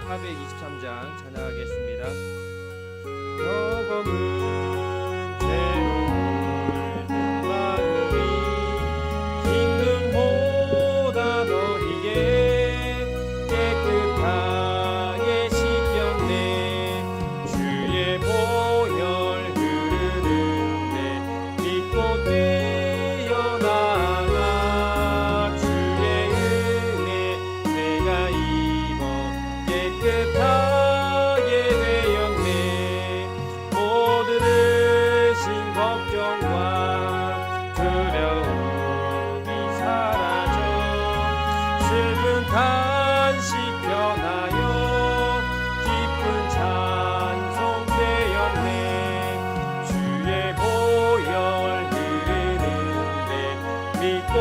423장 찬양하겠습니다. 조금은 괴로울 든 마음이 흰눈보다 너희게 깨끗하게 씻겼네. 주의 보혈 흐르는데 믿고 뛰어나가 주의 은혜 내가 입어 깨끗하게 되었네. 모든 의심 걱정과 두려움이 사라져 슬픈 탄식 변하여 기쁜 찬송 되었네. 주의 보혈 흐르는데 믿고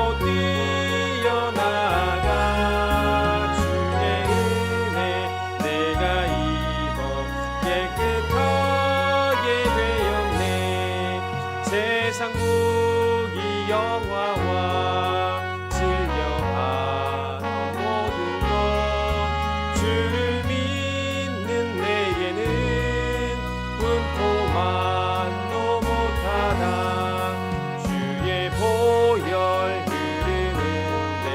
뛰어나가 주의 은혜 내가 입어 깨끗하게 되었네. 세상 무기 영화와 즐겨하던 모든 것 주를 믿는 내게는 분포만도 못하다. 주의 보혈 흐르는데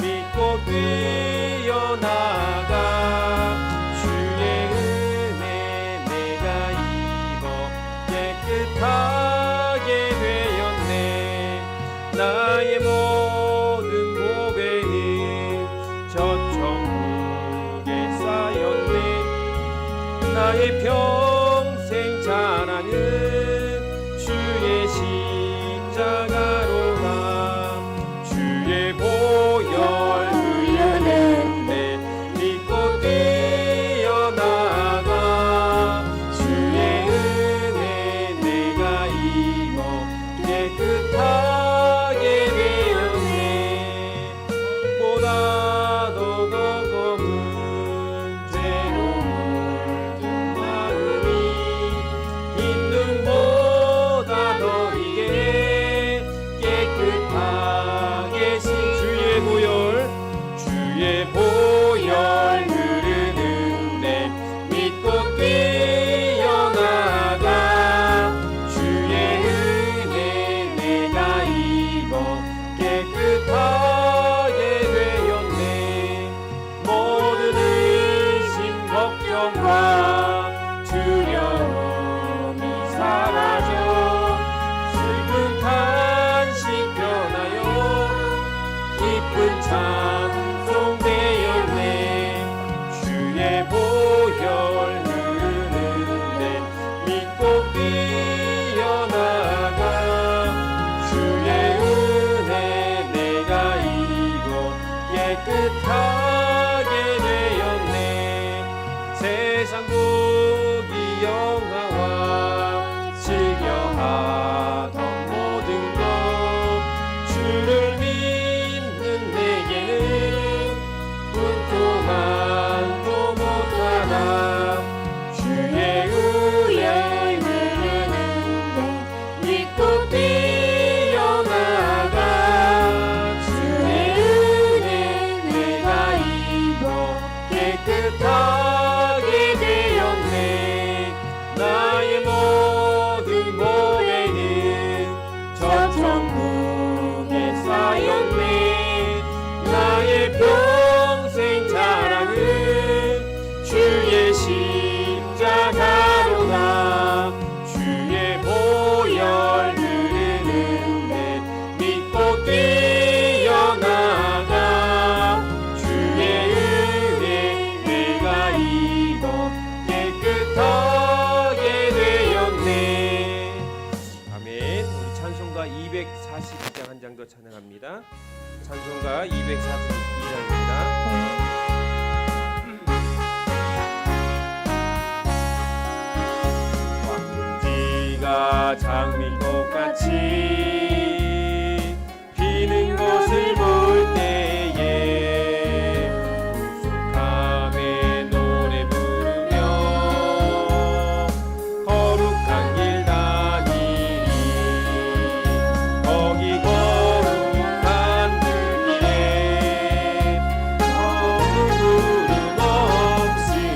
믿고 뛰어나가 주의 은혜 내가 입어 깨끗하게 되었네. 나의 모든 보배는 저 천국에 쌓였네. 나의 평생 자랑은 주의 십자가로다. 주의 보혈 흐르는데 믿고 뛰어나가 주의 은혜 내가 입어 깨끗하게 되었네. 보다도 더 검은 죄로 물든 마음이 흰눈보다 너희게 깨끗하게 주의 보혈 흐르는데 믿고 뛰어나가 주의 은혜 내가 입어 깨끗하게 되었네. 모든 의심 걱정과 두려움이 사라져 슬픈 탄식 변하여 기쁜 찬송 되었네. 주의 보혈 흐르는데 믿고 뛰어나가 주의 은혜 내가 입어 깨끗하게 되었네. 세상 무기 영화와 즐겨하던 모든 것 주를 믿는 내게는 분토만도 못하다. 주의 보혈 흐르는데 믿고 뛰어나가 주의 은혜 내가 입어 깨끗하게 되었네. 나의 모든 보배는 저 천국에 쌓였네. 나의 평생 자랑은 주의 십자가로다. 주의 보혈 흐르는데 믿고 뛰어나가 주의 은혜 내가 입어 깨끗하게 되었네. 아멘. 우리 찬송가 242장 한 장 더 찬양합니다. 찬송가 242장입니다. 황지가 장미꽃같이 피는 것을 볼 때에 우숙함에 노래 부르며 거룩한 길 다니리. 거기 거룩한 그 길에 없는 구름 없으리.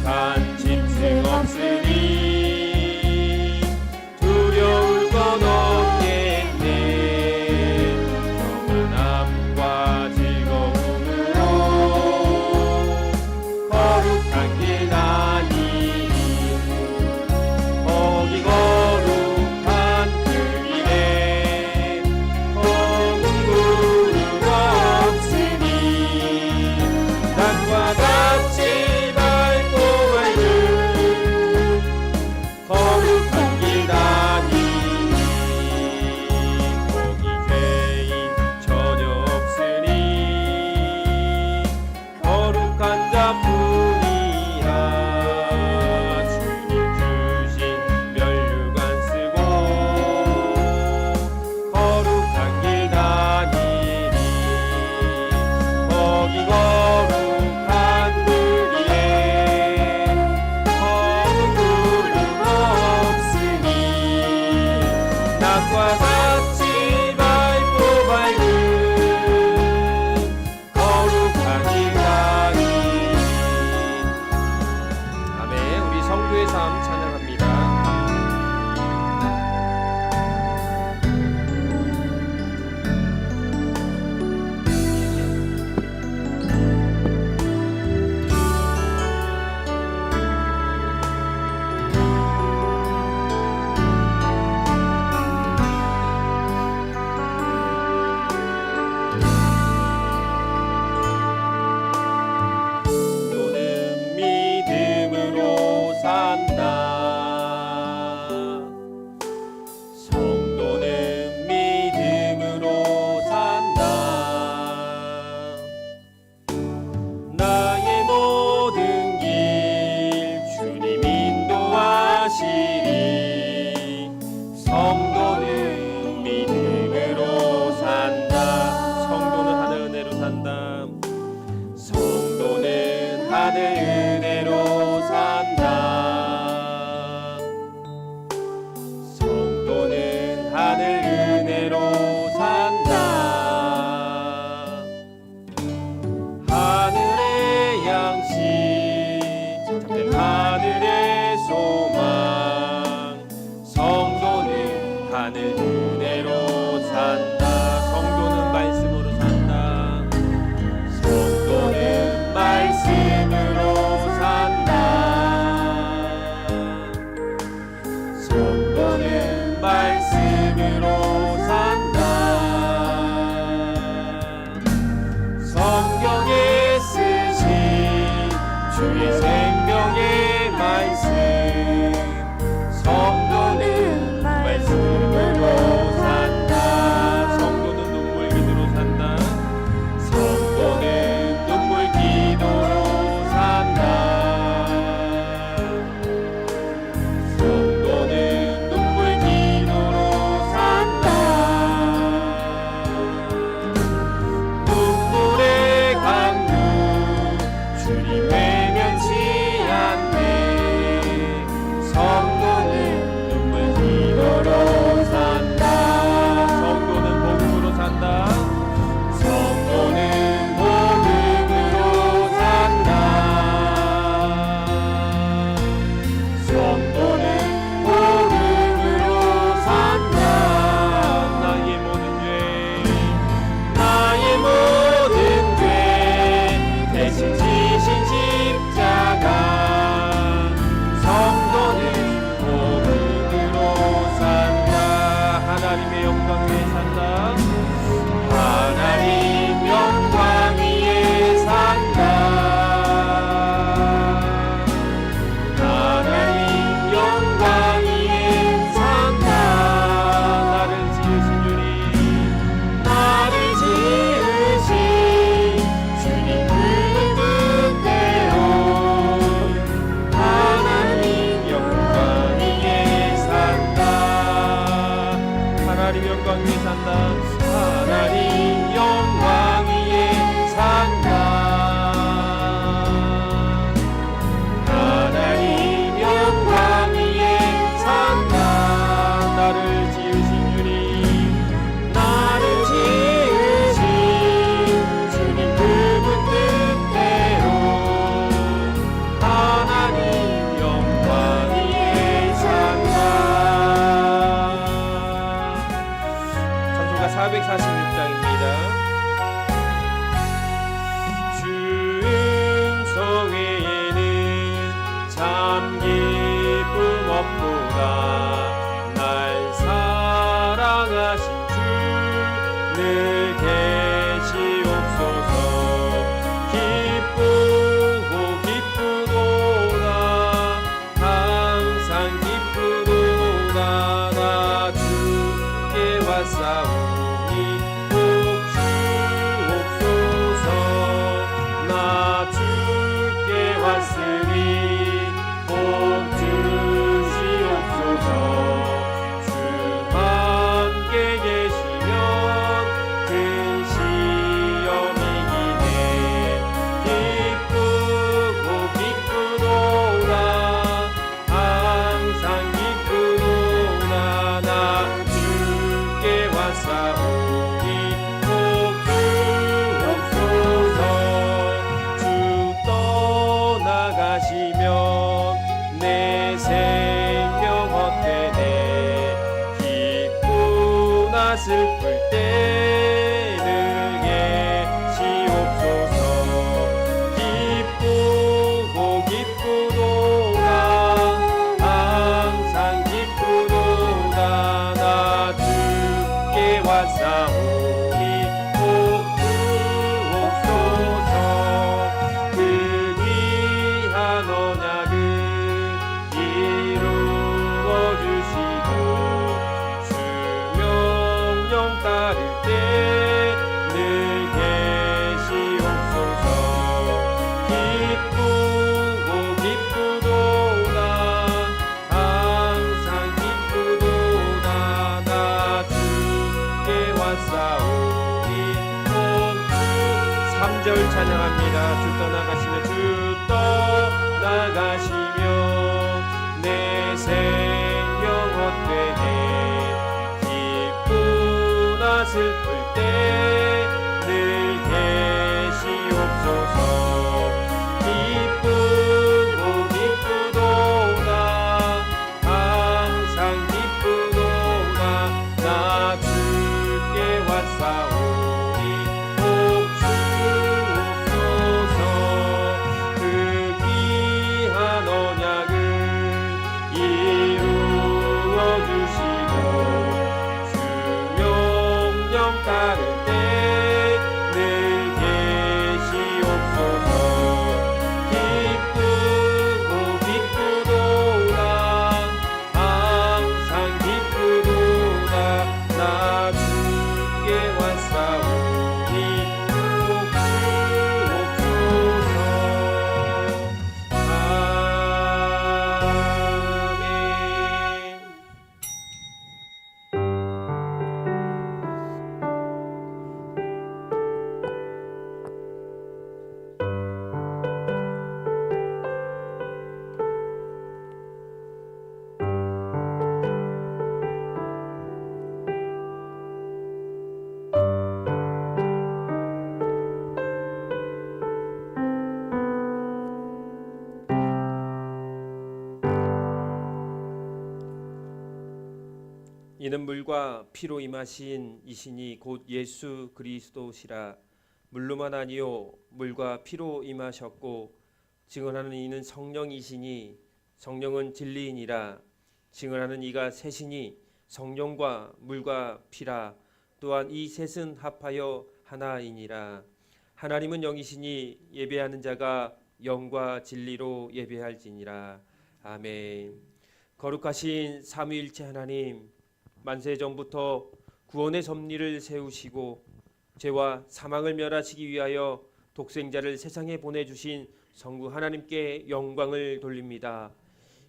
거룩한 짐승 없으니 두려울 것 없겠네. 평안함과 즐거움으로 거룩한 길 다니니 거기 거룩한 그 길에 험구름 없으니 낮과 같이 맑고 밝은 거룩한 길 다니니 거기 죄인 전혀 없으니 거룩한 자뿐이라. 주님 주신 면류관 쓰고 거룩한 길 다니니 거기 거룩한 그 길에 검은 구름 없으니 낮과 같이 밝고 밝은 거룩한 길 다니니. 아멘. 우리 성도의 삶 찬양합니다. 너는 믿음으로 산다. 성도는 믿음으로 산다. 나의 모든 길 주님 인도하시리. 성도는 믿음으로 산다. 성도는 하늘 은혜로 산다. 성도는 하늘 은혜로 산다. 성도는 하늘 은혜로 산다. 하늘의 양식 참된 하늘의 소망. 성도는 하늘 은혜로 산다. 성도는 말씀으로 산다. 성도는 말씀으로 산다. 성도는 말씀으로 산다. 성경에 쓰신 주의 생명의 말씀. 성도는 말씀으로 산다. 성도는 눈물 기도로 산다. 성도는 눈물 기도로 산다. 성도는 눈물 기도로 산다. 눈물의 강물 주님 외면치 않네. 무엇보다 날 사랑하신 주 늘 계시옵소서. 기쁘고 기쁘도다 항상 기쁘도다 나 주께 왔사오니 복 주옵소서. 나 주께 왔으니 복 주시옵소서. 주 함께 계시면 큰 시험이기네. 기쁘고 기쁘도다 항상 기쁘도다 나 주께 왔사오니 복 주옵소서. 주 떠나가시면 내 생명 헛되네. 기쁘나 슬플 때 늘 계시옵소서. 기쁘고 기쁘도다 항상 기쁘도다 나 주께 왔사오니 복 주옵소서. 그 귀한 언약을 이루어 주시고 주 명령 따를 때 늘 계시옵소서. 기쁘고 기쁘도다 항상 기쁘도다 나 주께 왔사오니 복 주. 3절 찬양합니다. 주 떠나가시며 주 떠나가시며 내 생명 헛되네. 기쁘나 슬플 때 늘 계시옵소서. 기쁘고 기쁘도다 항상 기쁘도다 나 주께 왔사오니 복 주옵소서. 그 귀한 언약을 이루어 주시고 주 명령 따를 때 늘 계시옵소서. 기쁘고 기쁘도다 항상 기쁘도다 나 주께 왔사오니 복 주옵소서. 아멘. 이는 물과 피로 임하신 이신이 곧 예수 그리스도시라. 물로만 아니요 물과 피로 임하셨고 증언하는 이는 성령이시니 성령은 진리이니라. 증언하는 이가 셋이니 성령과 물과 피라. 또한 이 셋은 합하여 하나이니라. 하나님은 영이시니 예배하는 자가 영과 진리로 예배할지니라. 아멘. 거룩하신 삼위일체 하나님, 만세 전부터 구원의 섭리를 세우시고 죄와 사망을 멸하시기 위하여 독생자를 세상에 보내주신 성부 하나님께 영광을 돌립니다.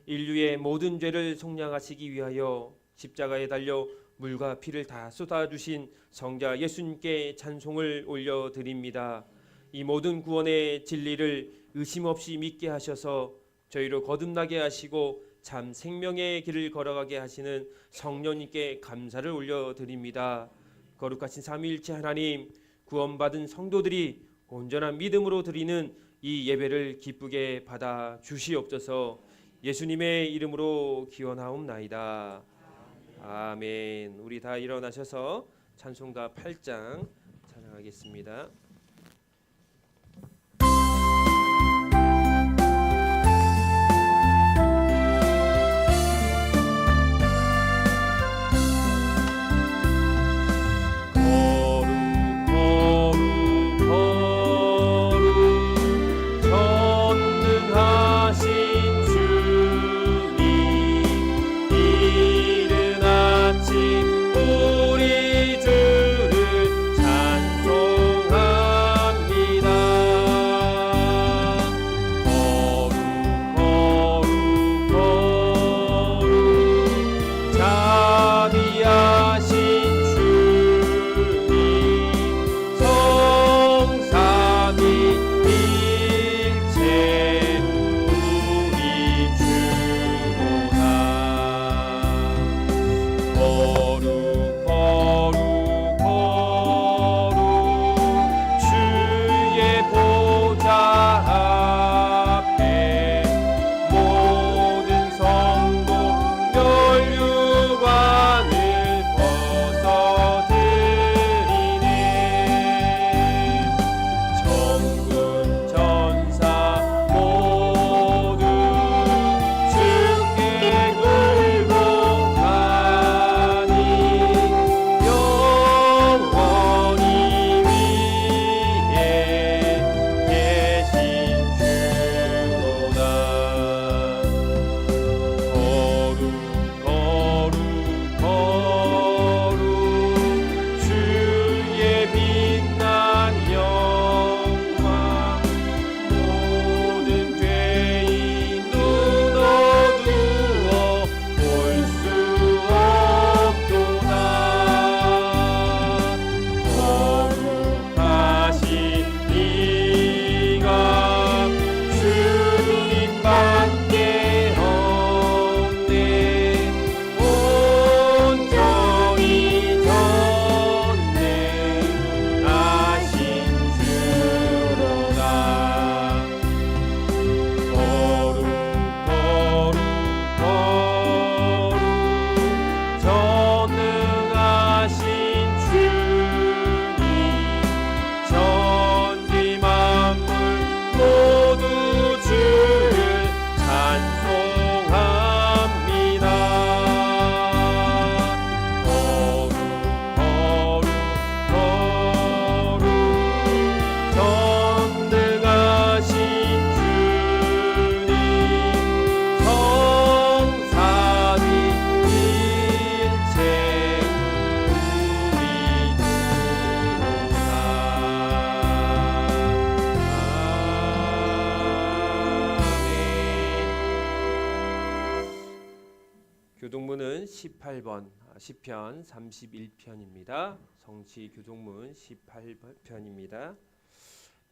인류의 모든 죄를 속량하시기 위하여 십자가에 달려 물과 피를 다 쏟아주신 성자 예수님께 찬송을 올려드립니다. 이 모든 구원의 진리를 의심 없이 믿게 하셔서 저희로 거듭나게 하시고 참 생명의 길을 걸어가게 하시는 성령님께 감사를 올려드립니다. 거룩하신 삼위일체 하나님, 구원받은 성도들이 온전한 믿음으로 드리는 이 예배를 기쁘게 받아 주시옵소서. 예수님의 이름으로 기원하옵나이다. 아멘. 우리 다 일어나셔서 찬송가 8장 찬양하겠습니다. 교동문은 18번 시편 31편입니다. 성시 교동문 18편입니다.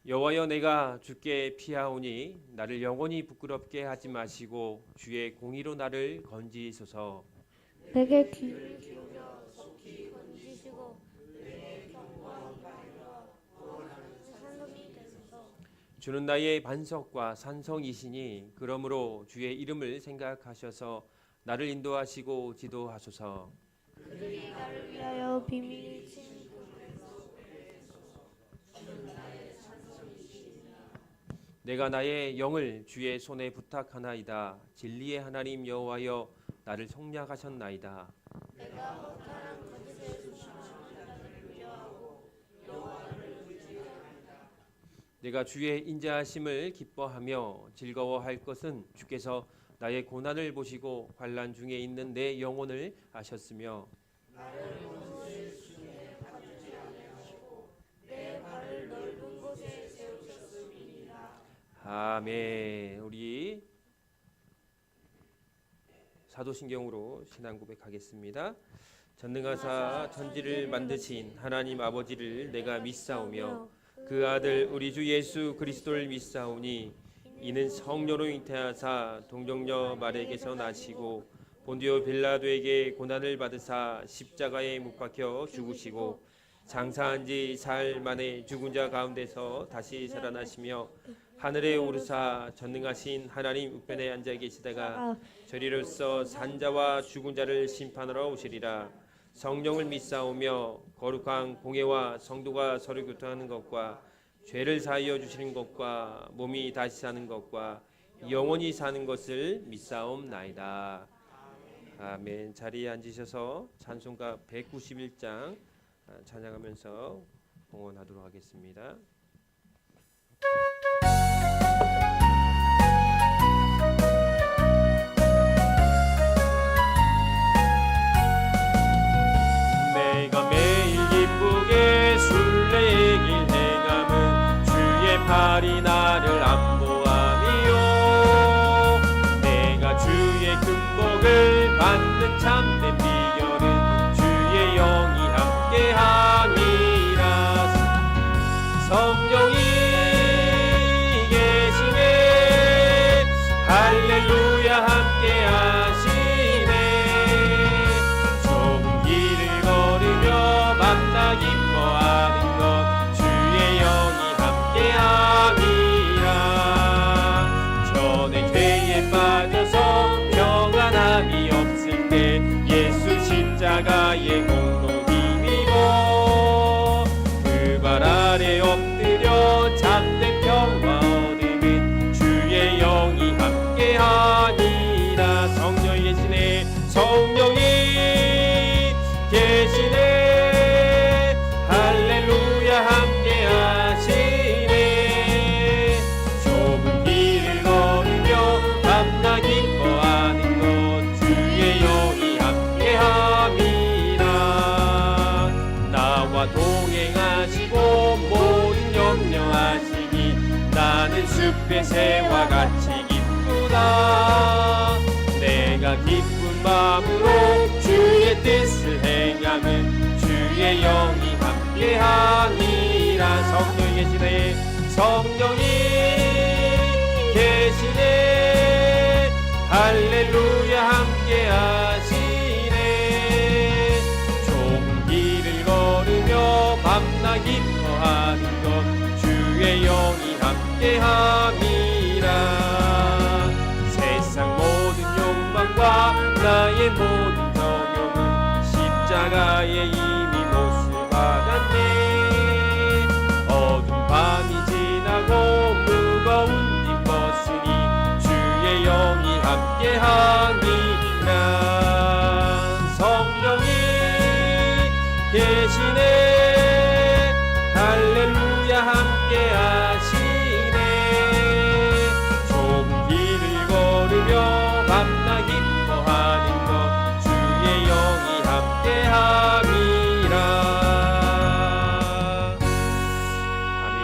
여호와여, 내가 주께 피하오니 나를 영원히 부끄럽게 하지 마시고 주의 공의로 나를 건지소서. 내게 귀를 기울여 속히 건지시고 내 경과 바위와 구원하는 산성이 되소서. 주는 나의 반석과 산성이시니 그러므로 주의 이름을 생각하셔서 나를 인도하시고 지도하소서. 그들이 나를 위하여 비밀히 친 굴에서 내가 나의 영을 주의 손에 부탁하나이다. 진리의 하나님 여호와여, 나를 속량하셨나이다. 내가 허탄한 거짓에 수상한 자를 두려워하고 여호와를 의지하나이다. 내가 주의 인자하심을 기뻐하며 즐거워할 것은 주께서 나의 고난을 보시고 환난 중에 있는 내 영혼을 아셨으며 나를 원수의 수에 가두지 아니하시고 내 발을 넓은 곳에 세우셨음이니라. 아멘. 우리 사도신경으로 신앙 고백하겠습니다. 전능하사 천지를 만드신 하나님 아버지를 내가 믿사오며 그 아들 우리 주 예수 그리스도를 믿사오니 이는 성령으로 잉태하사 동정녀 마리아에게서 나시고 본디오 빌라도에게 고난을 받으사 십자가에 못 박혀 죽으시고 장사한 지 사흘 만에 죽은 자 가운데서 다시 살아나시며 하늘에 오르사 전능하신 하나님 우편에 앉아 계시다가 저리로서 산자와 죽은 자를 심판하러 오시리라. 성령을 믿사오며 거룩한 공회와 성도가 서로 교통하는 것과 죄를 사하여 주시는 것과 몸이 다시 사는 것과 영원히 사는 것을 믿사옵나이다. 아멘. 자리에 앉으셔서 찬송가 191장 찬양하면서 봉헌하도록 하겠습니다. 내가 매일 기쁘게 순례길 행함은 주의 팔이 나를 안보함이요. 내가 주의 금복을 받는 참된 비결은 주의 영이 함께함이라. 성령이 계시네. 할렐루야 함께하시네. 좁은 길을 걸으며 만나 기뻐하는 것 주의 영이 함께함이라. 전에 죄에 빠져서 평안함이 없을 때 예수 십자가의 공로 힘입어 그 발 아래 엎드려 참된 평화 얻으면 주의 영이 함께하니라. 성령이 계시네. 성령이 계시네. 할렐루야 함께하시네. 좁은 길을 걸으며 만나 기뻐하는 것 주의 영이 함께함이라. 나와 동행하시고 모든 염려하시니 나는 숲의 새와 같이 기쁘다. 내가 기쁜 마음으로 주의 뜻을 행하면 주의 영이 함께하니라. 성령이 계시네. 성령이 계시네. 할렐루야 함께하시네. 좁은 길을 걸으며 밤낮 기뻐하는 것 주의 영이 함께함이라. 세상 모든 욕망과 나의 모든 정욕은 십자가에 이미 못을 받았네. 어두운 밤이 지나고 무거운 짐 벗으니 주의 영이 함께하니라. 성령이 계시네. 할렐루야 함께하시네. 좁은 길을 걸으며 밤낮 기뻐하는 것 주의 영이 함께함이라. 아멘.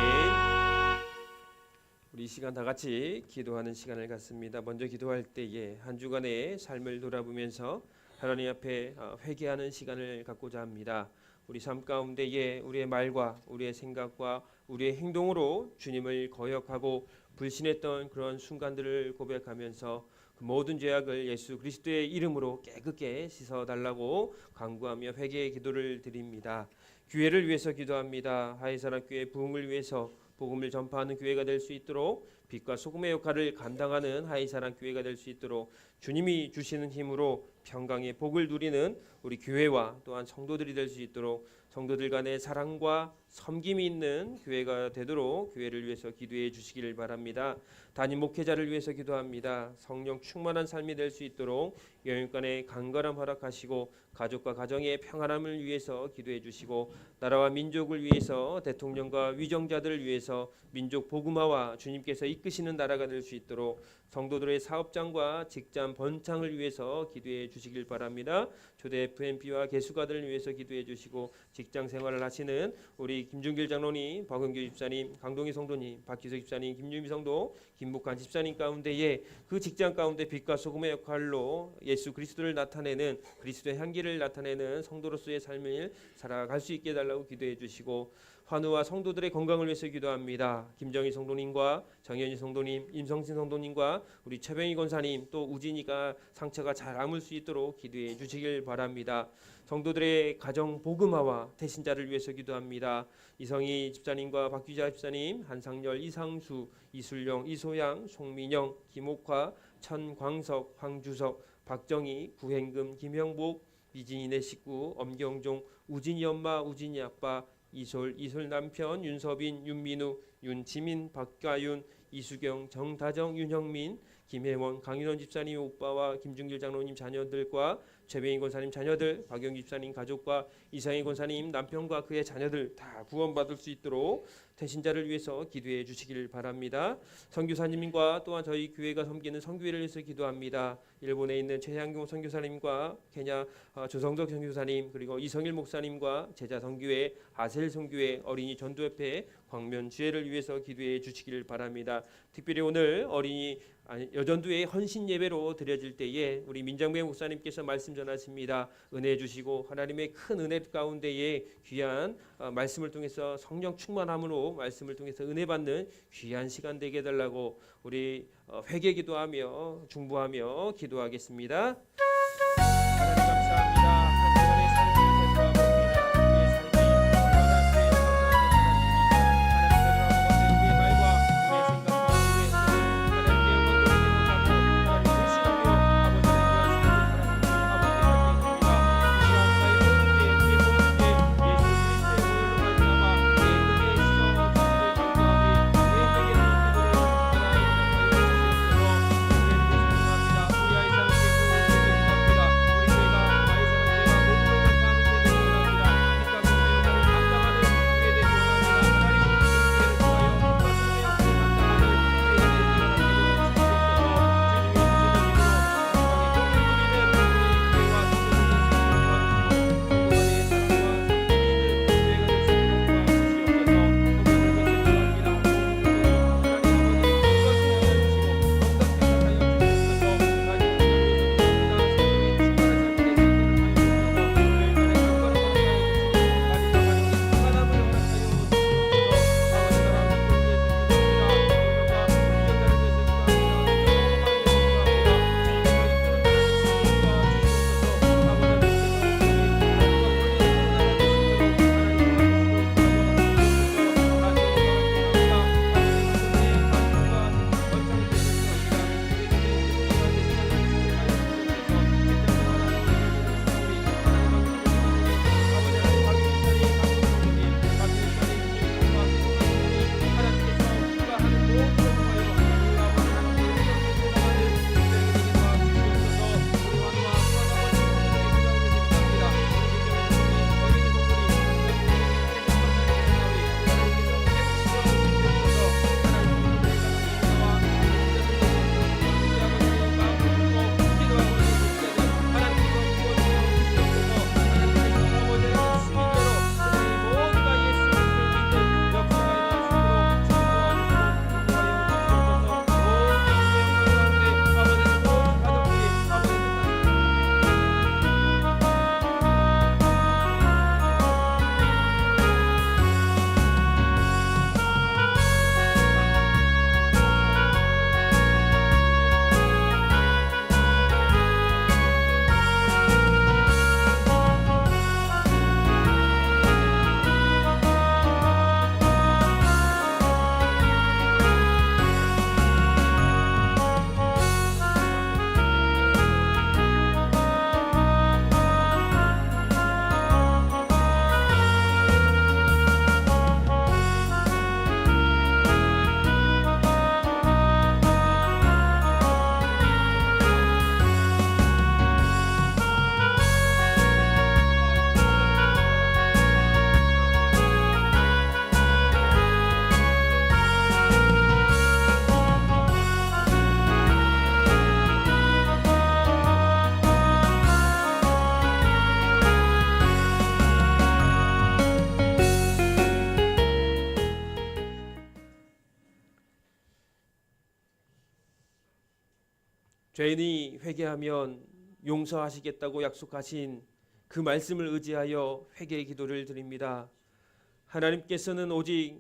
우리 이 시간 시간 다 같이 기도하는 시간을 갖습니다. 먼저 기도할 때에 한 주간의 삶을 돌아보면서 하나님 앞에 회개하는 시간을 갖고자 합니다. 우리 삶 가운데에 우리의 말과 우리의 생각과 우리의 행동으로 주님을 거역하고 불신했던 그런 순간들을 고백하면서 그 모든 죄악을 예수 그리스도의 이름으로 깨끗게 씻어달라고 간구하며 회개의 기도를 드립니다. 교회를 위해서 기도합니다. 하이사랑교회 부흥을 위해서 복음을 전파하는 교회가 될 수 있도록 빛과 소금의 역할을 감당하는 하이사랑교회가 될 수 있도록 주님이 주시는 힘으로 평강의 복을 누리는 우리 교회와 또한 성도들이 될 수 있도록 성도들 간의 사랑과 섬김이 있는 교회가 되도록 교회를 위해서 기도해 주시기를 바랍니다. 담임 목회자를 위해서 기도합니다. 성령 충만한 삶이 될 수 있도록 영육간의 강건함 허락하시고 가족과 가정의 평안함을 위해서 기도해 주시고 나라와 민족을 위해서 대통령과 위정자들을 위해서 민족 복음화와 주님께서 이끄시는 나라가 될 수 있도록 성도들의 사업장과 직장 번창을 위해서 기도해 주시길 바랍니다. 초대 FMP와 개수가들을 위해서 기도해 주시고 직장 생활을 하시는 우리 김준길 장로님, 박은규 집사님, 강동희 성도님, 박기석 집사님, 김유미 성도, 김복환 집사님 가운데에 그 직장 가운데 빛과 소금의 역할로 예수 그리스도를 나타내는 그리스도의 향기를 나타내는 성도로서의 삶을 살아갈 수 있게 해달라고 기도해 주시고 환우와 성도들의 건강을 위해서 기도합니다. 김정희 성도님과 정현희 성도님, 임성신 성도님과 우리 최병희 권사님 또 우진이가 상처가 잘 아물 수 있도록 기도해 주시길 바랍니다. 성도들의 가정 복음화와 태신자를 위해서 기도합니다. 이성희 집사님과 박규자 집사님, 한상열, 이상수, 이술영, 이소양, 송민영, 김옥화, 천광석, 황주석, 박정희, 구행금, 김형복, 미진이네 식구, 엄경종, 우진이 엄마, 우진이 아빠, 이솔 남편, 윤서빈, 윤민우, 윤지민, 박가윤, 이수경, 정다정, 윤형민, 김혜원, 강윤원 집사님 오빠와 김준길 장로님 자녀들과 최병희 권사님 자녀들, 박영기 집사님 가족과 이상희 권사님 남편과 그의 자녀들 다 구원받을 수 있도록 태신자를 위해서 기도해 주시길 바랍니다. 선교사님과 또한 저희 교회가 섬기는 선교회를 위해서 기도합니다. 일본에 있는 최향경 선교사님과 케냐 조성덕 선교사님 그리고 이성일 목사님과 제자 선교회, 아셀 선교회, 어린이 전도협회, 광면 주회를 위해서 기도해 주시기를 바랍니다. 특별히 오늘 어린이 여전도의 헌신 예배로 드려질 때에 우리 민정배 목사님께서 말씀 전하십니다. 은혜 주시고 하나님의 큰 은혜 가운데에 귀한 말씀을 통해서 성령 충만함으로 말씀을 통해서 은혜 받는 귀한 시간 되게 해달라고 우리 회개 기도하며 중보하며 기도하겠습니다. 하나님 감사합니다. 한동안의 삶을 되돌아봅니다. 우리의 삶이 하나님의 우리의 말과 우리의 생각과 우리의 생각 하나님께 영광 돌리게 못하고 하나님 불신하며 아버지 하나님 우리 아버지 하나님 죄인이 회개하면 용서하시겠다고 약속하신 그 말씀을 의지하여 회개의 기도를 드립니다. 하나님께서는 오직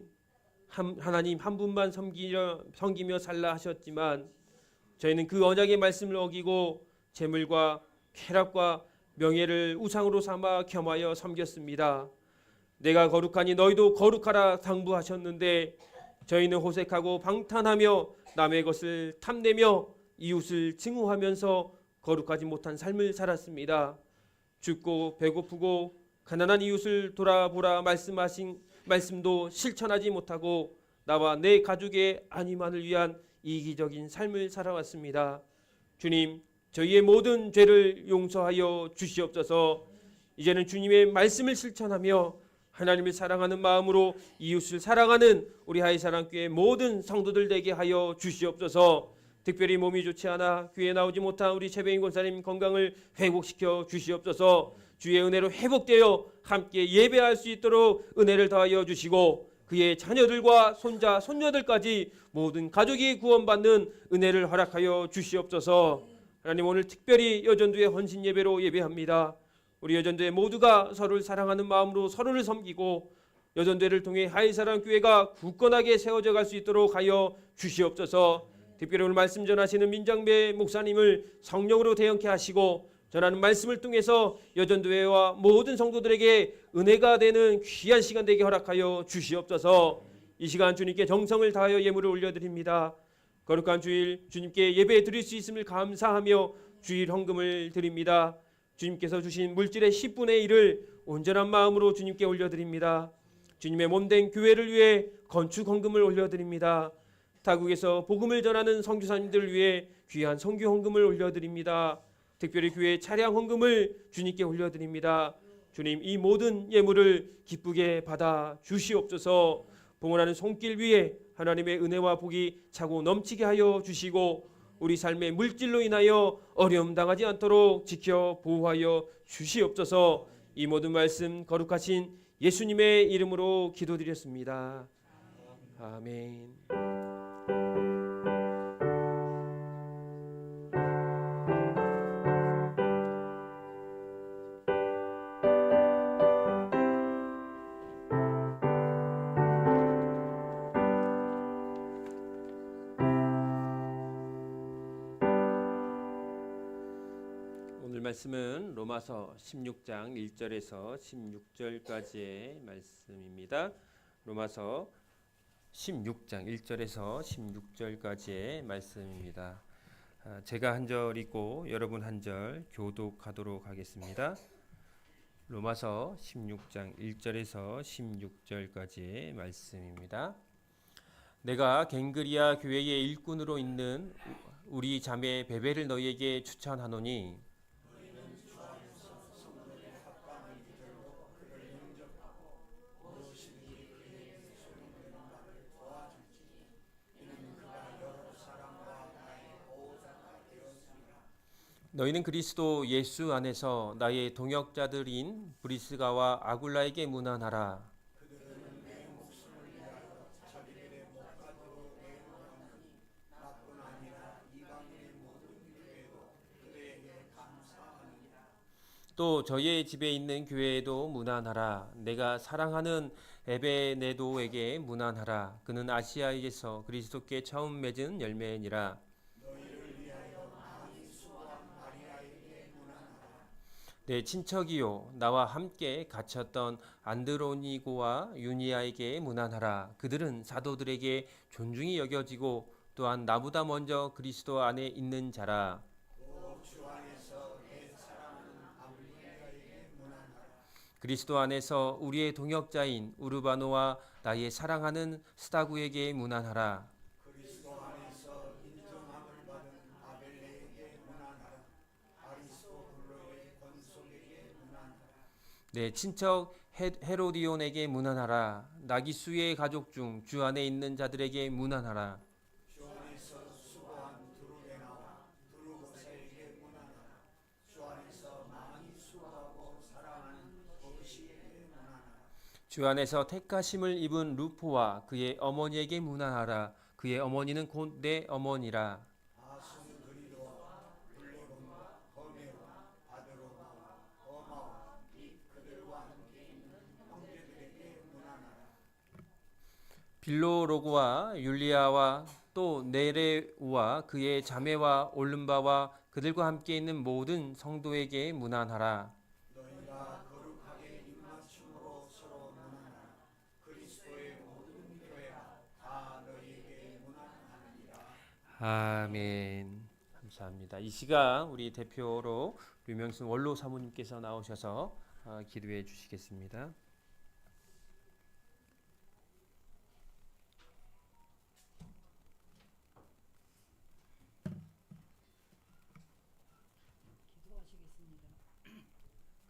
하나님 한 분만 섬기며 살라 하셨지만 저희는 그 언약의 말씀을 어기고 재물과 쾌락과 명예를 우상으로 삼아 겸하여 섬겼습니다. 내가 거룩하니 너희도 거룩하라 당부하셨는데 저희는 호색하고 방탄하며 남의 것을 탐내며 이웃을 증오하면서 거룩하지 못한 삶을 살았습니다. 춥고 배고프고 가난한 이웃을 돌아보라 말씀하신 말씀도 실천하지 못하고 나와 내 가족의 안위만을 위한 이기적인 삶을 살아왔습니다. 주님, 저희의 모든 죄를 용서하여 주시옵소서. 이제는 주님의 말씀을 실천하며 하나님을 사랑하는 마음으로 이웃을 사랑하는 우리 하이사랑교회 모든 성도들 되게 하여 주시옵소서. 특별히 몸이 좋지 않아 교회에 나오지 못한 우리 최배인 권사님 건강을 회복시켜 주시옵소서. 주의 은혜로 회복되어 함께 예배할 수 있도록 은혜를 더하여 주시고 그의 자녀들과 손자 손녀들까지 모든 가족이 구원받는 은혜를 허락하여 주시옵소서. 하나님, 오늘 특별히 여전도의 헌신 예배로 예배합니다. 우리 여전도회 모두가 서로를 사랑하는 마음으로 서로를 섬기고 여전도회를 통해 하이사랑교회가 굳건하게 세워져 갈 수 있도록 하여 주시옵소서. 특별히 오늘 말씀 전하시는 민장배 목사님을 성령으로 대형케 하시고 전하는 말씀을 통해서 여전도회와 모든 성도들에게 은혜가 되는 귀한 시간 되게 허락하여 주시옵소서. 이 시간 주님께 정성을 다하여 예물을 올려드립니다. 거룩한 주일 주님께 예배 드릴 수 있음을 감사하며 주일 헌금을 드립니다. 주님께서 주신 물질의 10분의 1을 온전한 마음으로 주님께 올려드립니다. 주님의 몸된 교회를 위해 건축 헌금을 올려드립니다. 타국에서 복음을 전하는 선교사님들을 위해 귀한 선교 헌금을 올려드립니다. 특별히 교회 차량 헌금을 주님께 올려드립니다. 주님, 이 모든 예물을 기쁘게 받아 주시옵소서. 봉헌하는 손길 위에 하나님의 은혜와 복이 차고 넘치게 하여 주시고 우리 삶의 물질로 인하여 어려움 당하지 않도록 지켜 보호하여 주시옵소서. 이 모든 말씀 거룩하신 예수님의 이름으로 기도드렸습니다. 아멘. 오늘 말씀은 로마서 16장 1절에서 16절까지의 말씀입니다. 로마서 16장 1절에서 16절까지의 말씀입니다. 제가 한 절 읽고 여러분 한 절 교독하도록 하겠습니다. 로마서 16장 1절에서 16절까지의 말씀입니다. 내가 갱그리아 교회의 일꾼으로 있는 우리 자매 베베를 너희에게 추천하노니 너희는 그리스도 예수 안에서 나의 동역자들인 브리스가와 아굴라에게 문안하라. 또 저희의 집에 있는 교회에도 문안하라. 내가 사랑하는 에베네도에게 문안하라. 그는 아시아에서 그리스도께 처음 맺은 열매니라. 내 친척이요 나와 함께 갇혔던 안드로니고와 유니아에게 문안하라. 그들은 사도들에게 존중이 여겨지고 또한 나보다 먼저 그리스도 안에 있는 자라. 그리스도 안에서 우리의 동역자인 우르바노와 나의 사랑하는 스다구에게 문안하라. 내 친척 헤로디온에게 문안하라. 나기수의 가족 중 주 안에 있는 자들에게 문안하라. 주 안에서 택하심을 입은 루포와 그의 어머니에게 문안하라. 그의 어머니는 곧 내 어머니라. 빌로로그와 율리아와 또 네레우와 그의 자매와 올름바와 그들과 함께 있는 모든 성도에게 문안하라. 너희가 거룩하게 입맞춤으로 서로 문안하라. 그리스도의 모든 교회가 다 너희에게 문안하느니라. 아멘. 감사합니다. 이 시간 우리 대표로 류명순 원로 사모님께서 나오셔서 기도해 주시겠습니다. 기도하시겠습니다.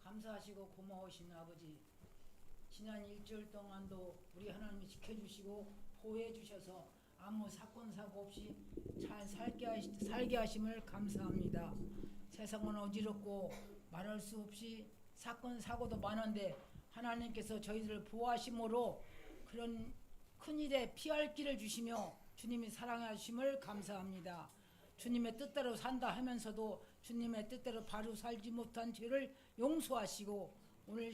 감사하시고 고마우신 아버지, 지난 일주일 동안도 우리 하나님이 지켜주시고 보호해 주셔서 아무 사건 사고 없이 잘 살게 하심을 감사합니다. 세상은 어지럽고 말할 수 없이 사건 사고도 많은데 하나님께서 저희들을 보호하심으로 그런 큰일에 피할 길을 주시며 주님이 사랑하심을 감사합니다. 주님의 뜻대로 산다 하면서도 주님의 뜻대로 바로 살지 못한 죄를 용서하시고 오늘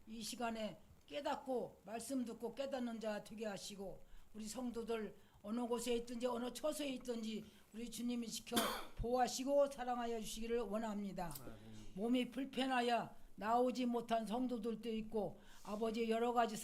이 시간에 깨닫고 말씀 듣고 깨닫는 자 되게 하시고 우리 성도들 어느 곳에 있든지 어느 처소에 있든지 우리 주님이 지켜 보호하시고 사랑하여 주시기를 원합니다. 몸이 불편하여 나오지 못한 성도들도 있고 아버지 여러 가지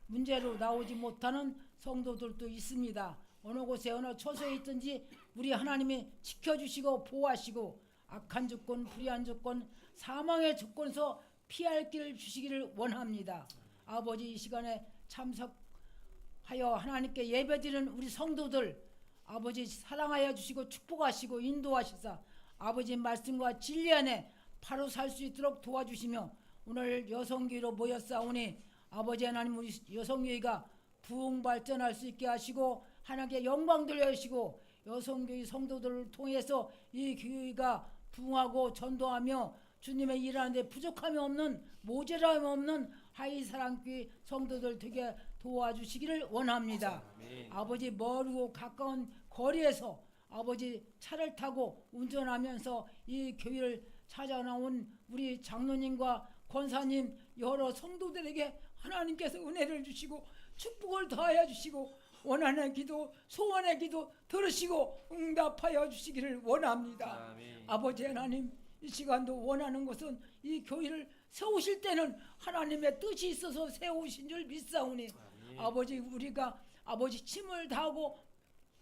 문제로 나오지 못하는 성도들도 있습니다. 어느 곳에 어느 처소에 있든지 우리 하나님이 지켜주시고 보호하시고 악한 조건, 불의한 조건, 사망의 조건에서 피할 길을 주시기를 원합니다. 아버지 이 시간에 참석하여 하나님께 예배드리는 우리 성도들 아버지 사랑하여 주시고 축복하시고 인도하시사 아버지 말씀과 진리 안에 바로 살 수 있도록 도와주시며 오늘 여성교회로 모였사오니 아버지 하나님 우리 여성교회가 부흥 발전할 수 있게 하시고 하나님께 영광 돌려주시고 여성교회 성도들을 통해서 이 교회가 부흥하고 전도하며 주님의 일하는데 부족함이 없는 모자람이 없는 하이사랑교회 성도들 되게 도와주시기를 원합니다. 아버지 멀고 가까운 거리에서 아버지 차를 타고 운전하면서 이 교회를 찾아 나온 우리 장로님과 권사님 여러 성도들에게 하나님께서 은혜를 주시고 축복을 더하여 주시고 원하는 기도 소원의 기도 들으시고 응답하여 주시기를 원합니다. 아멘. 아버지 하나님 이 시간도 원하는 것은 이 교회를 세우실 때는 하나님의 뜻이 있어서 세우신 줄 믿사오니 아버지 우리가 아버지 힘을 다하고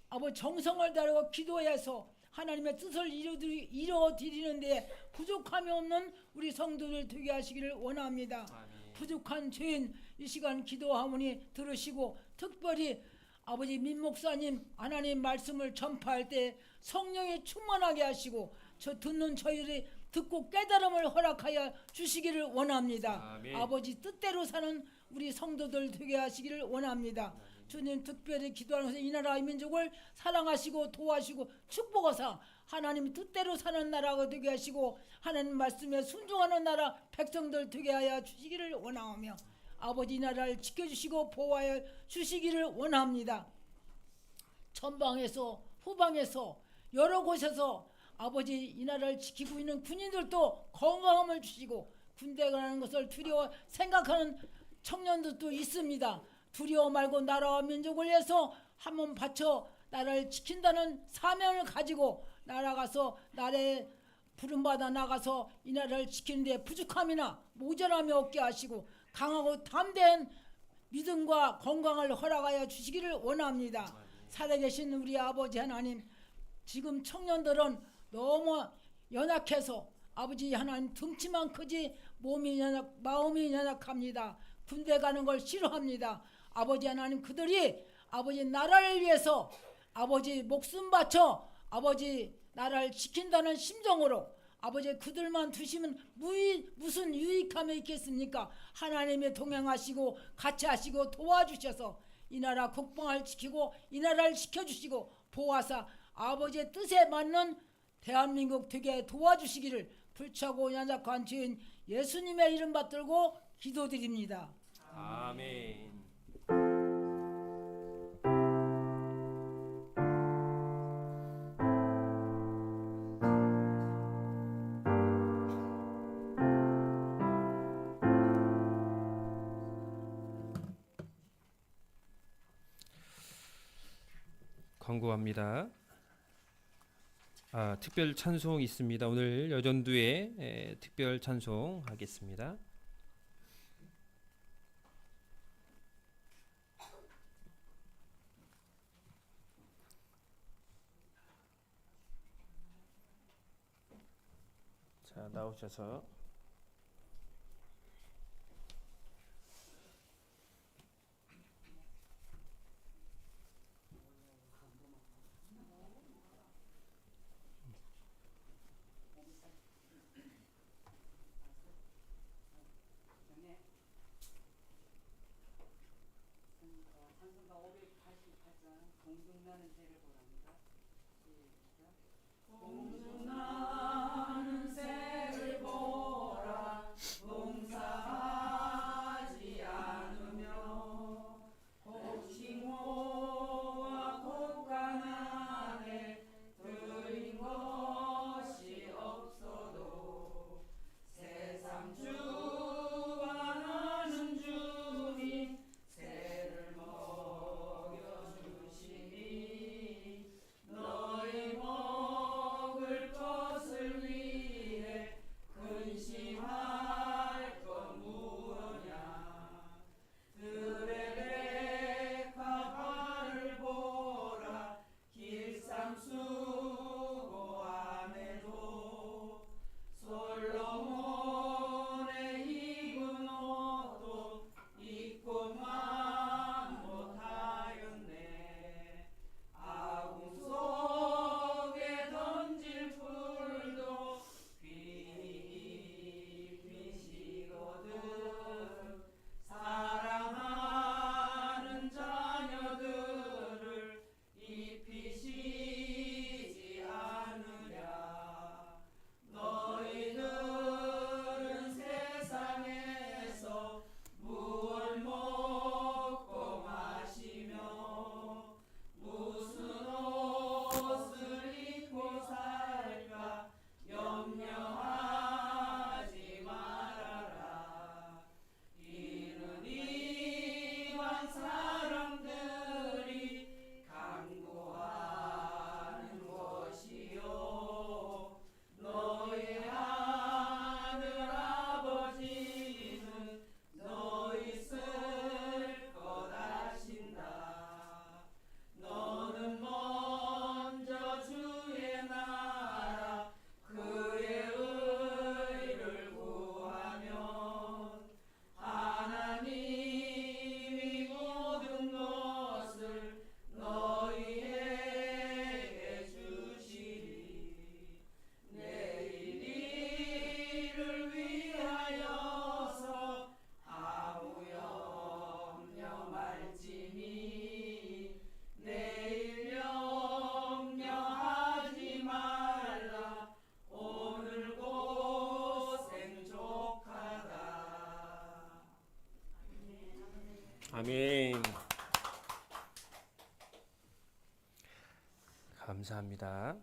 아버지 정성을 다하고 기도해서 하나님의 뜻을 이루어드리는 데 부족함이 없는 우리 성도들 되게 하시기를 원합니다. 부족한 죄인 이 시간 기도하오니 들으시고 특별히 아버지 민 목사님 하나님 말씀을 전파할 때 성령이 충만하게 하시고 저 듣는 저희들이 듣고 깨달음을 허락하여 주시기를 원합니다. 아멘. 아버지 뜻대로 사는 우리 성도들 되게 하시기를 원합니다. 주님 특별히 기도하면서 이 나라 이 민족을 사랑하시고 도와주시고 축복하사 하나님 뜻대로 사는 나라가 되게 하시고 하나님 말씀에 순종하는 나라 백성들 되게 하여 주시기를 원하오며 아버지 이 나라를 지켜주시고 보호하여 주시기를 원합니다. 전방에서 후방에서 여러 곳에서 아버지 이 나라를 지키고 있는 군인들도 건강함을 주시고 군대 가는 것을 두려워 생각하는 청년들도 있습니다. 두려워 말고 나라와 민족을 위해서 한몸 바쳐 나라를 지킨다는 사명을 가지고 나아가서 나라에 부름받아 나가서 이 나라를 지키는 데 부족함이나 모자람이 없게 하시고 강하고 담대한 믿음과 건강을 허락하여 주시기를 원합니다. 살아계신 우리 아버지 하나님 지금 청년들은 너무 연약해서 아버지 하나님 등치만 크지 마음이 연약합니다. 군대 가는 걸 싫어합니다. 아버지 하나님 그들이 아버지 나라를 위해서 아버지 목숨 바쳐 아버지 나라를 지킨다는 심정으로 아버지 그들만 두시면 무슨 유익함이 있겠습니까? 하나님이 동행하시고 같이 하시고 도와주셔서 이 나라 국방을 지키고 이 나라를 지켜주시고 보호하사 아버지의 뜻에 맞는 대한민국 되게 도와주시기를 불차고 연약한 죄인 예수님의 이름 받들고 기도드립니다. 아멘. 광고합니다. 특별 찬송 있습니다. 오늘 여전도에 특별 찬송 하겠습니다. 자, 나오셔서 찬송가 588장 공중나는 새를 보랍니다. 시작. 공중나는 새를 보라 농사하지 않으며 곡식모와 곡간안에 들인 것이 없어도 세상 주관하는 주님 새를 먹여주시니 너희 먹을 것을 위해 근심할 것 무엇냐 들의 백합화를 보라 길상 수고함에도 솔로몬의 입은 옷도 입고만 못하였네 아궁 속에 던질 풀도 빛이거든 사랑하는 자녀들을 입히시지 않으랴 너희들은 세상에서 무엇 먹고 마시며 무슨 옷을 입고 살까 염려하지 말아라 이는 이만 사람들이 간구하는 것이요 너희 하늘 아버지는 너희 쓸 것 아신다 너는 먼저 주의 나라 그의 의를 구하면 하나님이 모든 것을 너희에게 주시리 내일 일을 위하여서 아무 염려 말지니 내일 염려하지 말라 오늘 고생 족하다 아멘. 감사합니다.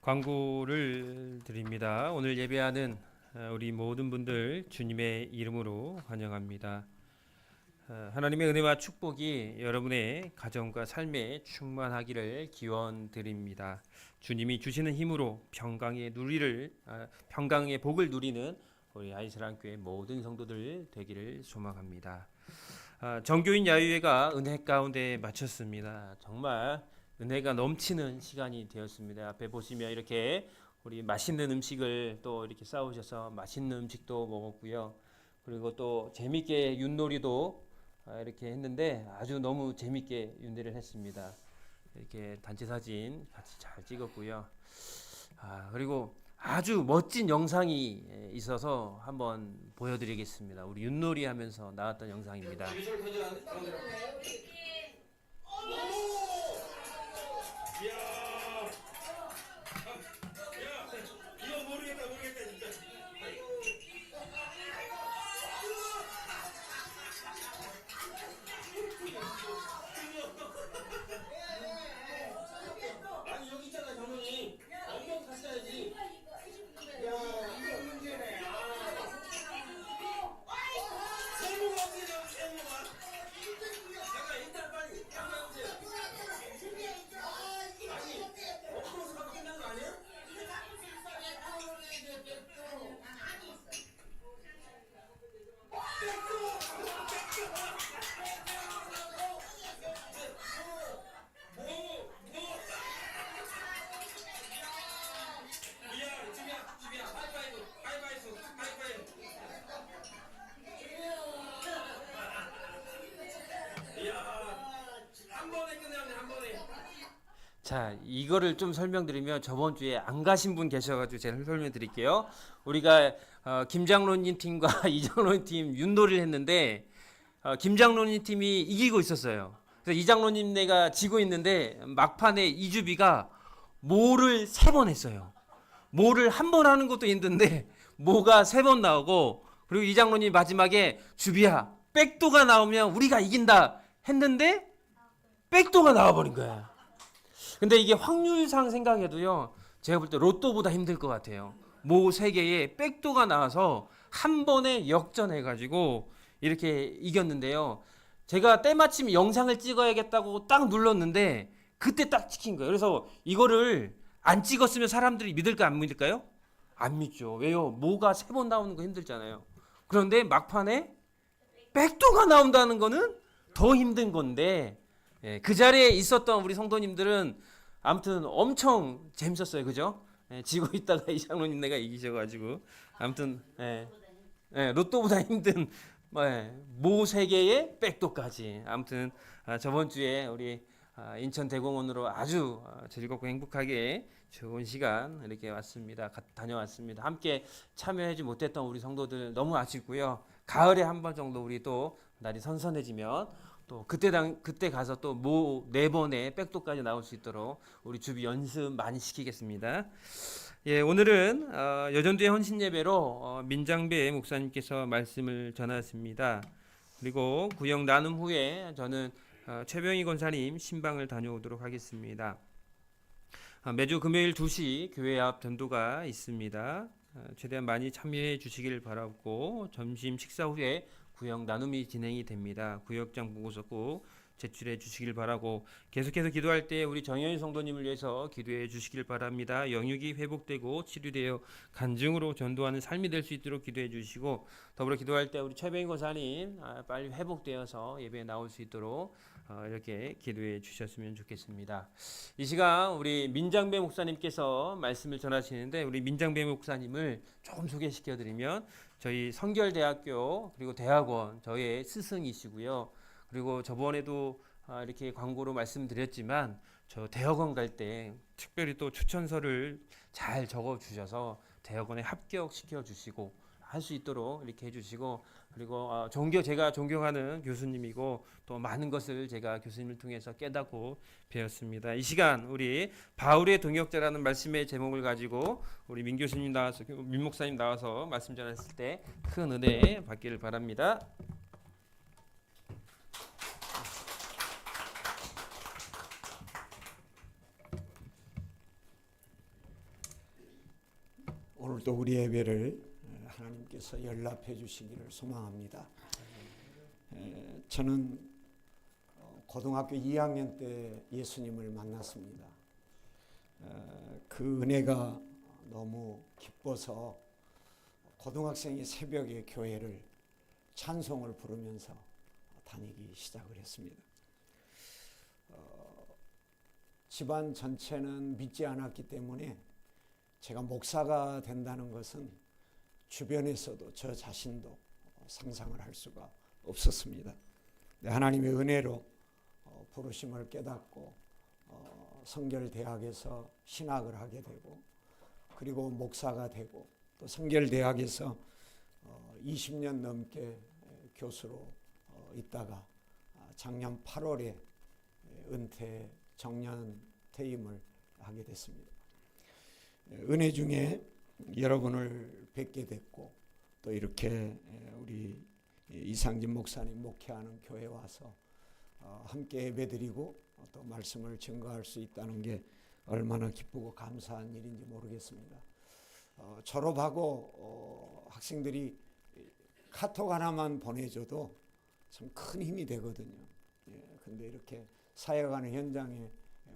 광고를 드립니다. 오늘 예배하는 우리 모든 분들 주님의 이름으로 환영합니다. 하나님의 은혜와 축복이 여러분의 가정과 삶에 충만하기를 기원드립니다. 주님이 주시는 힘으로 평강의 복을 누리는 우리 아이스랑교회 모든 성도들 되기를 소망합니다. 정교인 야유회가 은혜 가운데 마쳤습니다. 정말 은혜가 넘치는 시간이 되었습니다. 앞에 보시면 이렇게 우리 맛있는 음식을 또 이렇게 싸우셔서 맛있는 음식도 먹었고요. 그리고 또 재밌게 윷놀이도 이렇게 했는데 아주 너무 재밌게 윷놀이를 했습니다. 이렇게 단체 사진 같이 잘 찍었고요. 그리고 아주 멋진 영상이 있어서 한번 보여드리겠습니다. 우리 윷놀이 하면서 나왔던 영상입니다. 아니 여기 있잖아 경훈이 엉덩이 갔어야지. 야 이거 문제네. 세모가 없어져 세모. 자, 이거를 좀 설명드리면 저번 주에 안 가신 분 계셔가지고 제가 설명드릴게요. 우리가 김장로님 팀과 이장로님 팀 윷놀이를 했는데 김장로님 팀이 이기고 있었어요. 그래서 이장로님네가 지고 있는데 막판에 이주비가 모를 3번 했어요. 모를 한 번 하는 것도 힘든데 모가 3번 나오고, 그리고 이장로님 마지막에 주비야 백도가 나오면 우리가 이긴다 했는데 백도가 나와버린 거야. 근데 이게 확률상 생각해도요, 제가 볼 때 로또보다 힘들 것 같아요. 모 3개에 백도가 나와서 한 번에 역전해가지고 이렇게 이겼는데요. 제가 때마침 영상을 찍어야겠다고 딱 눌렀는데 그때 딱 찍힌 거예요. 그래서 이거를 안 찍었으면 사람들이 믿을까 안 믿을까요? 안 믿죠. 왜요? 모가 3번 나오는 거 힘들잖아요. 그런데 막판에 백도가 나온다는 거는 더 힘든 건데, 그 자리에 있었던 우리 성도님들은 아무튼 엄청 재밌었어요. 그죠? 지고 있다가 이장로님네가 이기셔가지고 아무튼 로또보다 힘든 모 3개의 백도까지. 아무튼 저번 주에 우리 인천 대공원으로 아주 즐겁고 행복하게 좋은 시간 이렇게 다녀왔습니다. 함께 참여하지 못했던 우리 성도들 너무 아쉽고요. 가을에 한 번 정도 우리 또 날이 선선해지면 또 그때 가서 또 모 4번의 백도까지 나올 수 있도록 우리 주비 연습 많이 시키겠습니다. 예, 오늘은 여전도의 헌신 예배로 민장배 목사님께서 말씀을 전하십니다. 그리고 구역 나눔 후에 저는 최병희 권사님 신방을 다녀오도록 하겠습니다. 매주 금요일 2시 교회 앞 전도가 있습니다. 최대한 많이 참여해 주시길 바라고, 점심 식사 후에 구역 나눔이 진행이 됩니다. 구역장 보고서 꼭 제출해 주시길 바라고, 계속해서 기도할 때 우리 정현희 성도님을 위해서 기도해 주시길 바랍니다. 영육이 회복되고 치료되어 간증으로 전도하는 삶이 될 수 있도록 기도해 주시고, 더불어 기도할 때 우리 최병희 권사님 빨리 회복되어서 예배에 나올 수 있도록 이렇게 기도해 주셨으면 좋겠습니다. 이 시간 우리 민장배 목사님께서 말씀을 전하시는데, 우리 민장배 목사님을 조금 소개시켜 드리면 저희 성결대학교 그리고 대학원 저의 스승이시고요. 그리고 저번에도 이렇게 광고로 말씀드렸지만 저 대학원 갈 때 특별히 또 추천서를 잘 적어 주셔서 대학원에 합격시켜 주시고 할 수 있도록 이렇게 해주시고, 그리고 제가 존경하는 교수님이고 또 많은 것을 제가 교수님을 통해서 깨닫고 배웠습니다. 이 시간 우리 바울의 동역자라는 말씀의 제목을 가지고 우리 민 교수님 나와서, 민 목사님 나와서 말씀 전했을 때 큰 은혜 받기를 바랍니다. 오늘도 우리 예배를 하나님께서 연락해 주시기를 소망합니다. 저는 고등학교 2학년 때 예수님을 만났습니다. 그 은혜가 너무 기뻐서 고등학생이 새벽에 교회를 찬송을 부르면서 다니기 시작을 했습니다. 집안 전체는 믿지 않았기 때문에 제가 목사가 된다는 것은 주변에서도 저 자신도 상상을 할 수가 없었습니다. 하나님의 은혜로 부르심을 깨닫고 성결대학에서 신학을 하게 되고, 그리고 목사가 되고, 또 성결대학에서 20년 넘게 교수로 있다가 작년 8월에 정년 퇴임을 하게 됐습니다. 은혜 중에 여러분을 뵙게 됐고, 또 이렇게 우리 이상진 목사님 목회하는 교회에 와서 함께 예배드리고 또 말씀을 증거할 수 있다는 게 얼마나 기쁘고 감사한 일인지 모르겠습니다. 졸업하고 학생들이 카톡 하나만 보내줘도 참 큰 힘이 되거든요. 근데 이렇게 사역하는 현장에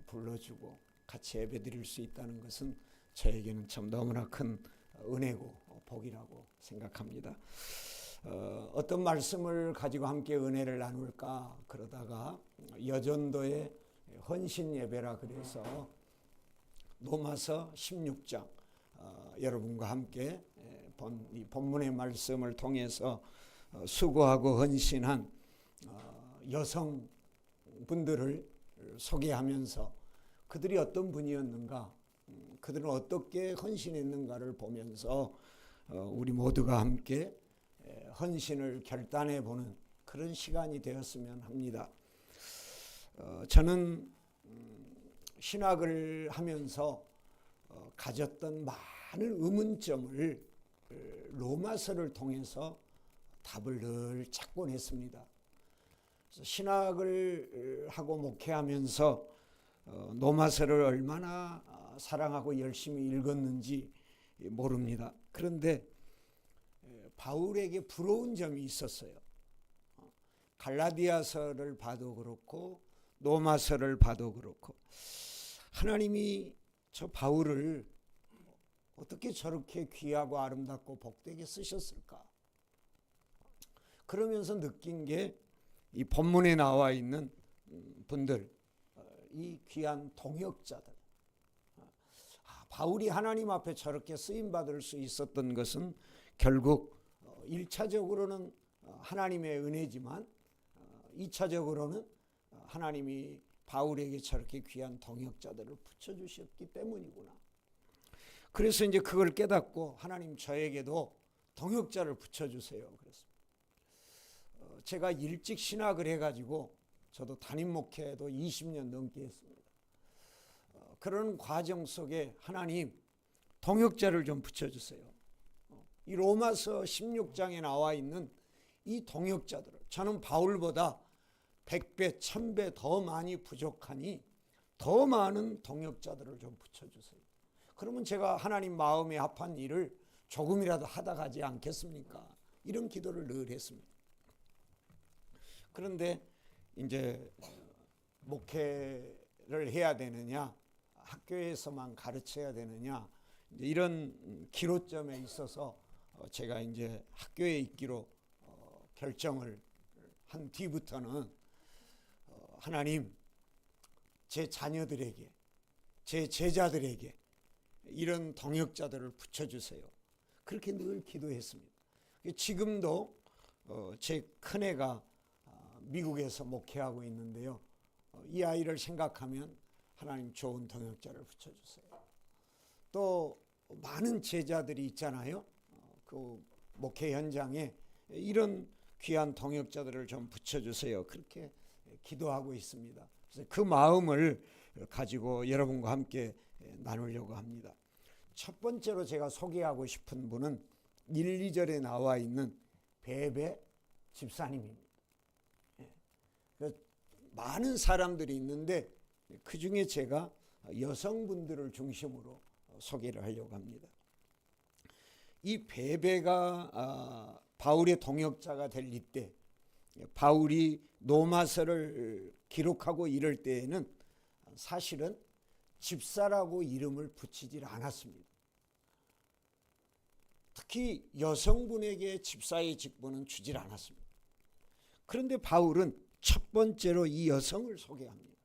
불러주고 같이 예배드릴 수 있다는 것은 저에게는 참 너무나 큰 은혜고 복이라고 생각합니다. 어떤 말씀을 가지고 함께 은혜를 나눌까 그러다가 여전도의 헌신 예배라 그래서 로마서 16장 여러분과 함께 이 본문의 말씀을 통해서 수고하고 헌신한 여성분들을 소개하면서 그들이 어떤 분이었는가, 그들은 어떻게 헌신했는가를 보면서 우리 모두가 함께 헌신을 결단해 보는 그런 시간이 되었으면 합니다. 저는 신학을 하면서 가졌던 많은 의문점을 로마서를 통해서 답을 늘 찾곤 했습니다. 그래서 신학을 하고 목회하면서 로마서를 얼마나 사랑하고 열심히 읽었는지 모릅니다. 그런데 바울에게 부러운 점이 있었어요. 갈라디아서를 봐도 그렇고 로마서를 봐도 그렇고 하나님이 저 바울을 어떻게 저렇게 귀하고 아름답고 복되게 쓰셨을까? 그러면서 느낀 게 이 본문에 나와 있는 분들, 이 귀한 동역자들. 바울이 하나님 앞에 저렇게 쓰임받을 수 있었던 것은 결국 1차적으로는 하나님의 은혜지만 2차적으로는 하나님이 바울에게 저렇게 귀한 동역자들을 붙여주셨기 때문이구나. 그래서 이제 그걸 깨닫고 하나님 저에게도 동역자를 붙여주세요. 그랬습니다. 제가 일찍 신학을 해가지고 저도 담임 목회도 20년 넘게 했습니다. 그런 과정 속에 하나님 동역자를 좀 붙여주세요. 이 로마서 16장에 나와 있는 이 동역자들을 저는 바울보다 100배, 1000배 더 많이 부족하니 더 많은 동역자들을 좀 붙여주세요. 그러면 제가 하나님 마음에 합한 일을 조금이라도 하다 가지 않겠습니까? 이런 기도를 늘 했습니다. 그런데 이제 목회를 해야 되느냐, 학교에서만 가르쳐야 되느냐, 이제 이런 기로점에 있어서 제가 이제 학교에 있기로 결정을 한 뒤부터는 하나님 제 자녀들에게, 제 제자들에게 이런 동역자들을 붙여주세요. 그렇게 늘 기도했습니다. 지금도 제 큰애가 미국에서 목회하고 있는데요. 이 아이를 생각하면 하나님 좋은 동역자를 붙여주세요. 또 많은 제자들이 있잖아요. 그 목회 현장에 이런 귀한 동역자들을 좀 붙여주세요. 그렇게 기도하고 있습니다. 그래서 그 마음을 가지고 여러분과 함께 나누려고 합니다. 첫 번째로 제가 소개하고 싶은 분은 1, 2절에 나와 있는 베베 집사님입니다. 많은 사람들이 있는데 그 중에 제가 여성분들을 중심으로 소개를 하려고 합니다. 이 베베가 바울의 동역자가 될 이때 바울이 로마서를 기록하고 이럴 때에는 사실은 집사라고 이름을 붙이질 않았습니다. 특히 여성분에게 집사의 직분은 주질 않았습니다. 그런데 바울은 첫 번째로 이 여성을 소개합니다.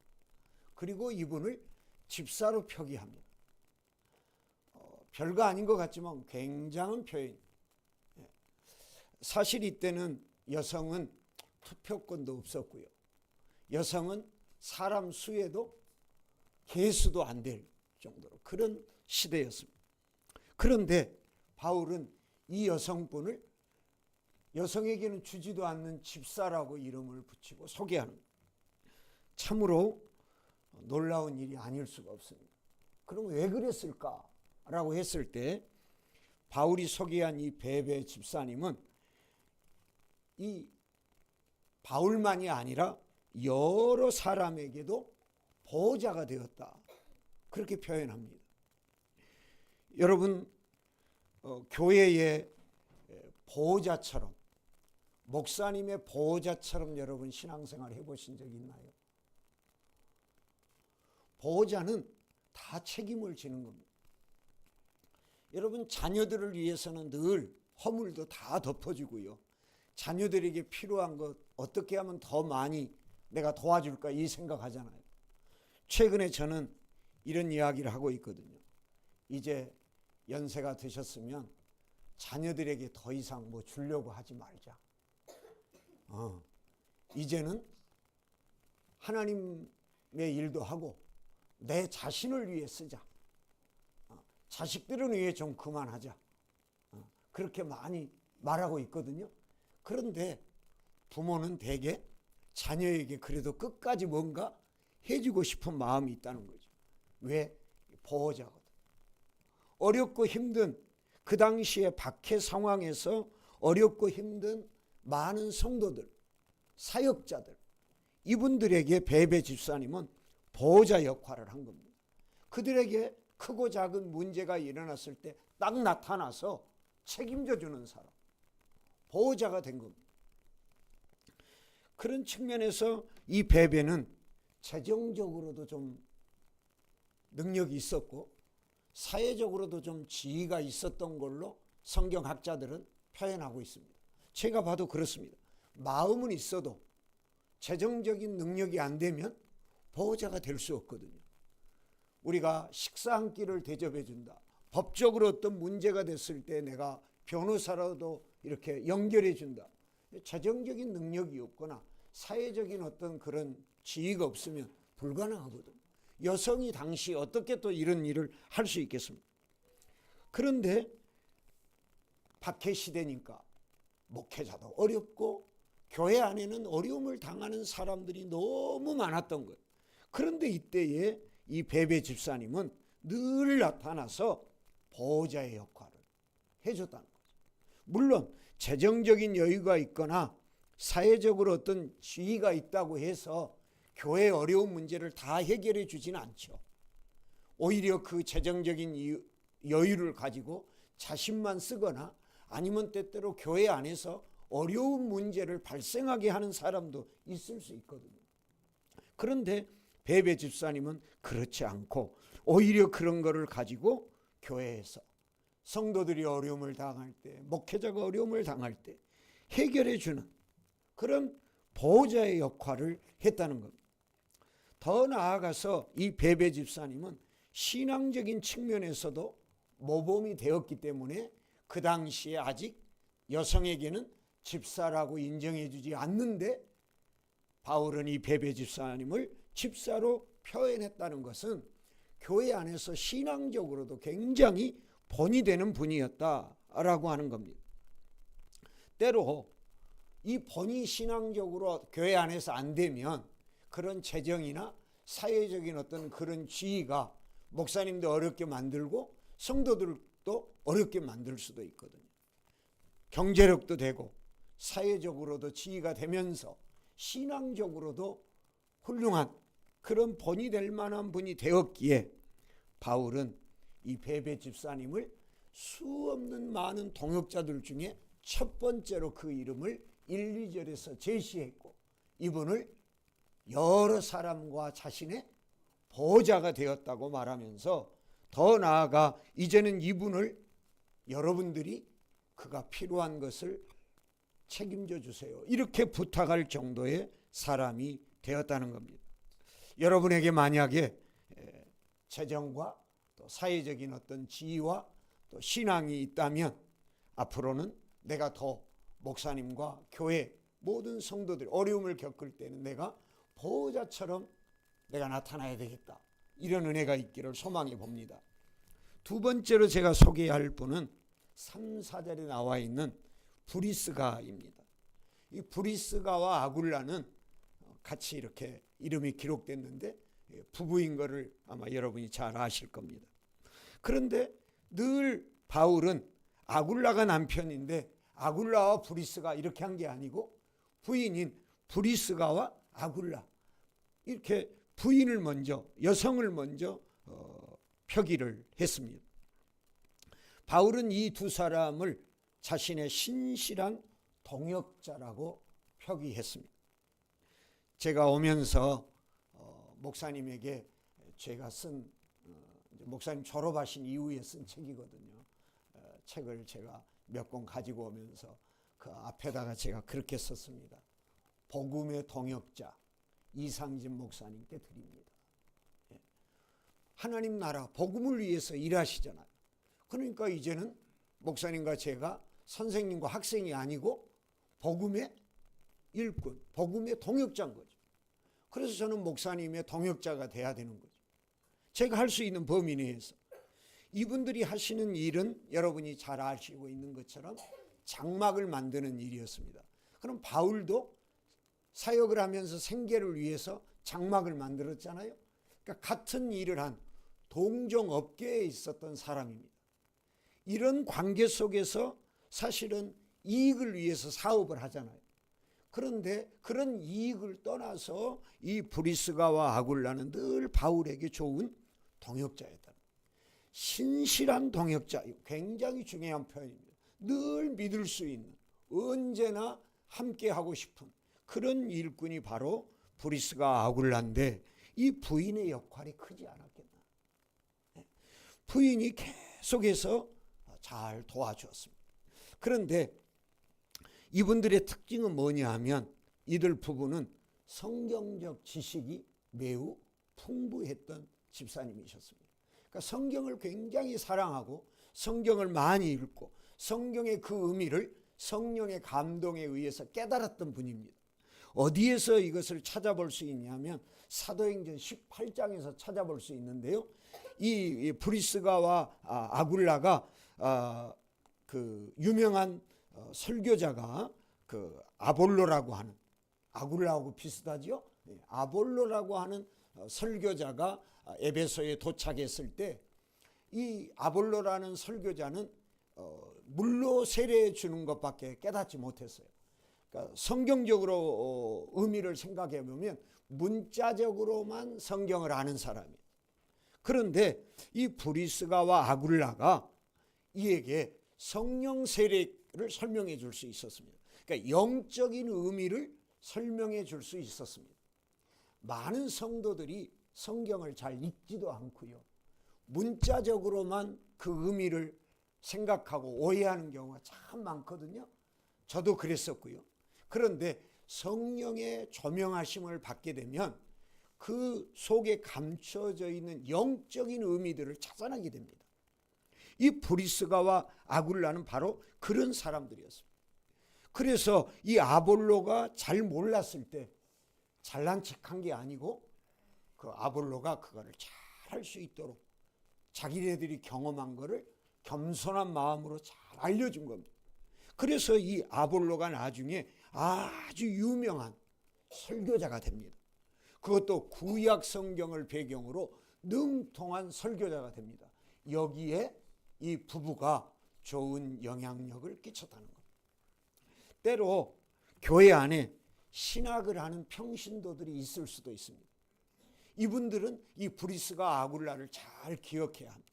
그리고 이분을 집사로 표기합니다. 별거 아닌 것 같지만 굉장한 표현. 사실 이때는 여성은 투표권도 없었고요. 여성은 사람 수에도 개수도 안 될 정도로 그런 시대였습니다. 그런데 바울은 이 여성분을 여성에게는 주지도 않는 집사라고 이름을 붙이고 소개하는 참으로 놀라운 일이 아닐 수가 없습니다. 그럼 왜 그랬을까라고 했을 때 바울이 소개한 이 베베 집사님은 이 바울만이 아니라 여러 사람에게도 보호자가 되었다. 그렇게 표현합니다. 여러분 교회의 보호자처럼 목사님의 보호자처럼 여러분 신앙생활 해보신 적 있나요? 보호자는 다 책임을 지는 겁니다. 여러분 자녀들을 위해서는 늘 허물도 다 덮어주고요. 자녀들에게 필요한 것 어떻게 하면 더 많이 내가 도와줄까 이 생각하잖아요. 최근에 저는 이런 이야기를 하고 있거든요. 이제 연세가 드셨으면 자녀들에게 더 이상 뭐 주려고 하지 말자. 이제는 하나님 일도 하고 내 자신을 위해 쓰자. 자식들은 위해 좀 그만하자. 그렇게 많이 말하고 있거든요. 그런데 부모는 대개 자녀에게 그래도 끝까지 뭔가 해주고 싶은 마음이 있다는 거죠. 왜? 보호자거든. 어렵고 힘든 그 당시에 박해 상황에서 어렵고 힘든 많은 성도들, 사역자들, 이분들에게 베베 집사님은 보호자 역할을 한 겁니다. 그들에게 크고 작은 문제가 일어났을 때 딱 나타나서 책임져 주는 사람, 보호자가 된 겁니다. 그런 측면에서 이 베베는 재정적으로도 좀 능력이 있었고 사회적으로도 좀 지위가 있었던 걸로 성경학자들은 표현하고 있습니다. 제가 봐도 그렇습니다. 마음은 있어도 재정적인 능력이 안 되면 보호자가 될 수 없거든요. 우리가 식사 한 끼를 대접해 준다. 법적으로 어떤 문제가 됐을 때 내가 변호사라도 이렇게 연결해 준다. 재정적인 능력이 없거나 사회적인 어떤 그런 지위가 없으면 불가능하거든요. 여성이 당시 어떻게 또 이런 일을 할 수 있겠습니까? 그런데 박해 시대니까 목회자도 어렵고 교회 안에는 어려움을 당하는 사람들이 너무 많았던 거예요. 그런데 이때에 이 베베 집사님은 늘 나타나서 보호자의 역할을 해줬다는 거죠. 물론 재정적인 여유가 있거나 사회적으로 어떤 지위가 있다고 해서 교회의 어려운 문제를 다 해결해 주지는 않죠. 오히려 그 재정적인 여유를 가지고 자신만 쓰거나 아니면 때때로 교회 안에서 어려운 문제를 발생하게 하는 사람도 있을 수 있거든요. 그런데 베베 집사님은 그렇지 않고 오히려 그런 거를 가지고 교회에서 성도들이 어려움을 당할 때, 목회자가 어려움을 당할 때 해결해 주는 그런 보호자의 역할을 했다는 겁니다. 더 나아가서 이 베베 집사님은 신앙적인 측면에서도 모범이 되었기 때문에 그 당시에 아직 여성에게는 집사라고 인정해 주지 않는데 바울은 이 베베 집사님을 집사로 표현했다는 것은 교회 안에서 신앙적으로도 굉장히 본이 되는 분이었다라고 하는 겁니다. 때로 이 본이 신앙적으로 교회 안에서 안 되면 그런 재정이나 사회적인 어떤 그런 지위가 목사님도 어렵게 만들고 성도들도 어렵게 만들 수도 있거든요. 경제력도 되고 사회적으로도 지위가 되면서 신앙적으로도 훌륭한 그런 본이 될 만한 분이 되었기에 바울은 이 베베 집사님을 수없는 많은 동역자들 중에 첫 번째로 그 이름을 1, 2절에서 제시했고 이분을 여러 사람과 자신의 보호자가 되었다고 말하면서 더 나아가 이제는 이분을 여러분들이 그가 필요한 것을 책임져 주세요. 이렇게 부탁할 정도의 사람이 되었다는 겁니다. 여러분에게 만약에 재정과 또 사회적인 어떤 지위와 또 신앙이 있다면 앞으로는 내가 더 목사님과 교회 모든 성도들 어려움을 겪을 때는 내가 보호자처럼 내가 나타나야 되겠다. 이런 은혜가 있기를 소망해 봅니다. 두 번째로 제가 소개할 분은 3, 4절에 나와 있는 브리스가입니다. 이 브리스가와 아굴라는 같이 이렇게 이름이 기록됐는데 부부인 것을 아마 여러분이 잘 아실 겁니다. 그런데 늘 바울은 아굴라가 남편인데 아굴라와 브리스가 이렇게 한 게 아니고 부인인 브리스가와 아굴라 이렇게 부인을 먼저 여성을 먼저 표기를 했습니다. 바울은 이 두 사람을 자신의 신실한 동역자라고 표기했습니다. 제가 오면서 목사님에게 제가 쓴 목사님 졸업하신 이후에 쓴 책이거든요. 책을 제가 몇 권 가지고 오면서 그 앞에다가 제가 그렇게 썼습니다. 복음의 동역자 이상진 목사님께 드립니다. 하나님 나라 복음을 위해서 일하시잖아요. 그러니까 이제는 목사님과 제가 선생님과 학생이 아니고 복음의 일꾼, 복음의 동역자인 거죠. 그래서 저는 목사님의 동역자가 돼야 되는 거죠. 제가 할 수 있는 범위 내에서. 이분들이 하시는 일은 여러분이 잘 아시고 있는 것처럼 장막을 만드는 일이었습니다. 그럼 바울도 사역을 하면서 생계를 위해서 장막을 만들었잖아요. 그러니까 같은 일을 한 동종 업계에 있었던 사람입니다. 이런 관계 속에서 사실은 이익을 위해서 사업을 하잖아요. 그런데 그런 이익을 떠나서 이 브리스가와 아굴라는 늘 바울에게 좋은 동역자였다. 신실한 동역자, 굉장히 중요한 표현입니다. 늘 믿을 수 있는, 언제나 함께하고 싶은 그런 일꾼이 바로 브리스가 아굴라인데, 이 부인의 역할이 크지 않았겠나. 부인이 계속해서 잘 도와주었습니다. 그런데 이분들의 특징은 뭐냐 하면, 이들 부부는 성경적 지식이 매우 풍부했던 집사님이셨습니다. 그러니까 성경을 굉장히 사랑하고 성경을 많이 읽고 성경의 그 의미를 성령의 감동에 의해서 깨달았던 분입니다. 어디에서 이것을 찾아볼 수 있냐면 사도행전 18장에서 찾아볼 수 있는데요. 이 브리스가와 아굴라가 그 유명한 설교자가 그 아볼로라고 하는, 아굴라하고 비슷하죠? 아볼로라고 하는 설교자가 에베소에 도착했을 때, 이 아볼로라는 설교자는 물로 세례해 주는 것밖에 깨닫지 못했어요. 그러니까 성경적으로 의미를 생각해 보면 문자적으로만 성경을 아는 사람이에요. 그런데 이 브리스가와 아굴라가 이에게 성령 세례를 설명해 줄 수 있었습니다. 그러니까 영적인 의미를 설명해 줄 수 있었습니다. 많은 성도들이 성경을 잘 읽지도 않고요, 문자적으로만 그 의미를 생각하고 오해하는 경우가 참 많거든요. 저도 그랬었고요. 그런데 성령의 조명하심을 받게 되면 그 속에 감춰져 있는 영적인 의미들을 찾아내게 됩니다. 이 브리스가와 아굴라는 바로 그런 사람들이었습니다. 그래서 이 아볼로가 잘 몰랐을 때 잘난 척한 게 아니고, 그 아볼로가 그거를 잘 할 수 있도록 자기네들이 경험한 거를 겸손한 마음으로 잘 알려준 겁니다. 그래서 이 아볼로가 나중에 아주 유명한 설교자가 됩니다. 그것도 구약 성경을 배경으로 능통한 설교자가 됩니다. 여기에 이 부부가 좋은 영향력을 끼쳤다는 겁니다. 때로 교회 안에 신학을 하는 평신도들이 있을 수도 있습니다. 이분들은 이 브리스가 아굴라를 잘 기억해야 합니다.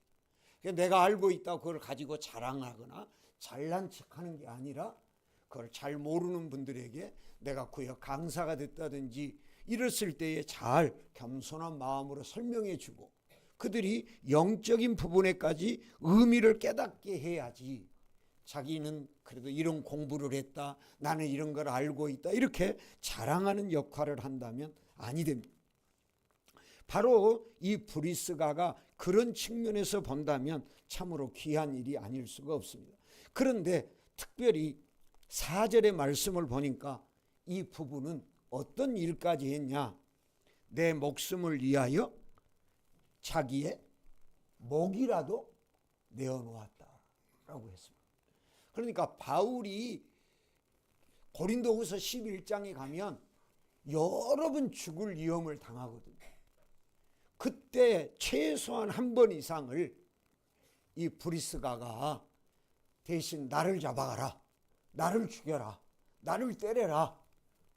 내가 알고 있다고 그걸 가지고 자랑하거나 잘난 척하는 게 아니라, 그걸 잘 모르는 분들에게 내가 구약 강사가 됐다든지 이랬을 때에 잘 겸손한 마음으로 설명해 주고, 그들이 영적인 부분에까지 의미를 깨닫게 해야지, 자기는 그래도 이런 공부를 했다, 나는 이런 걸 알고 있다, 이렇게 자랑하는 역할을 한다면 아니 됩니다. 바로 이 브리스가가 그런 측면에서 본다면 참으로 귀한 일이 아닐 수가 없습니다. 그런데 특별히 4절의 말씀을 보니까 이 부부는 어떤 일까지 했냐? 내 목숨을 위하여 자기의 목이라도 내어놓았다라고 했습니다. 그러니까 바울이 고린도후서 11장에 가면 여러 번 죽을 위험을 당하거든요. 그때 최소한 한 번 이상을 이 브리스가가 대신 나를 잡아가라, 나를 죽여라, 나를 때려라,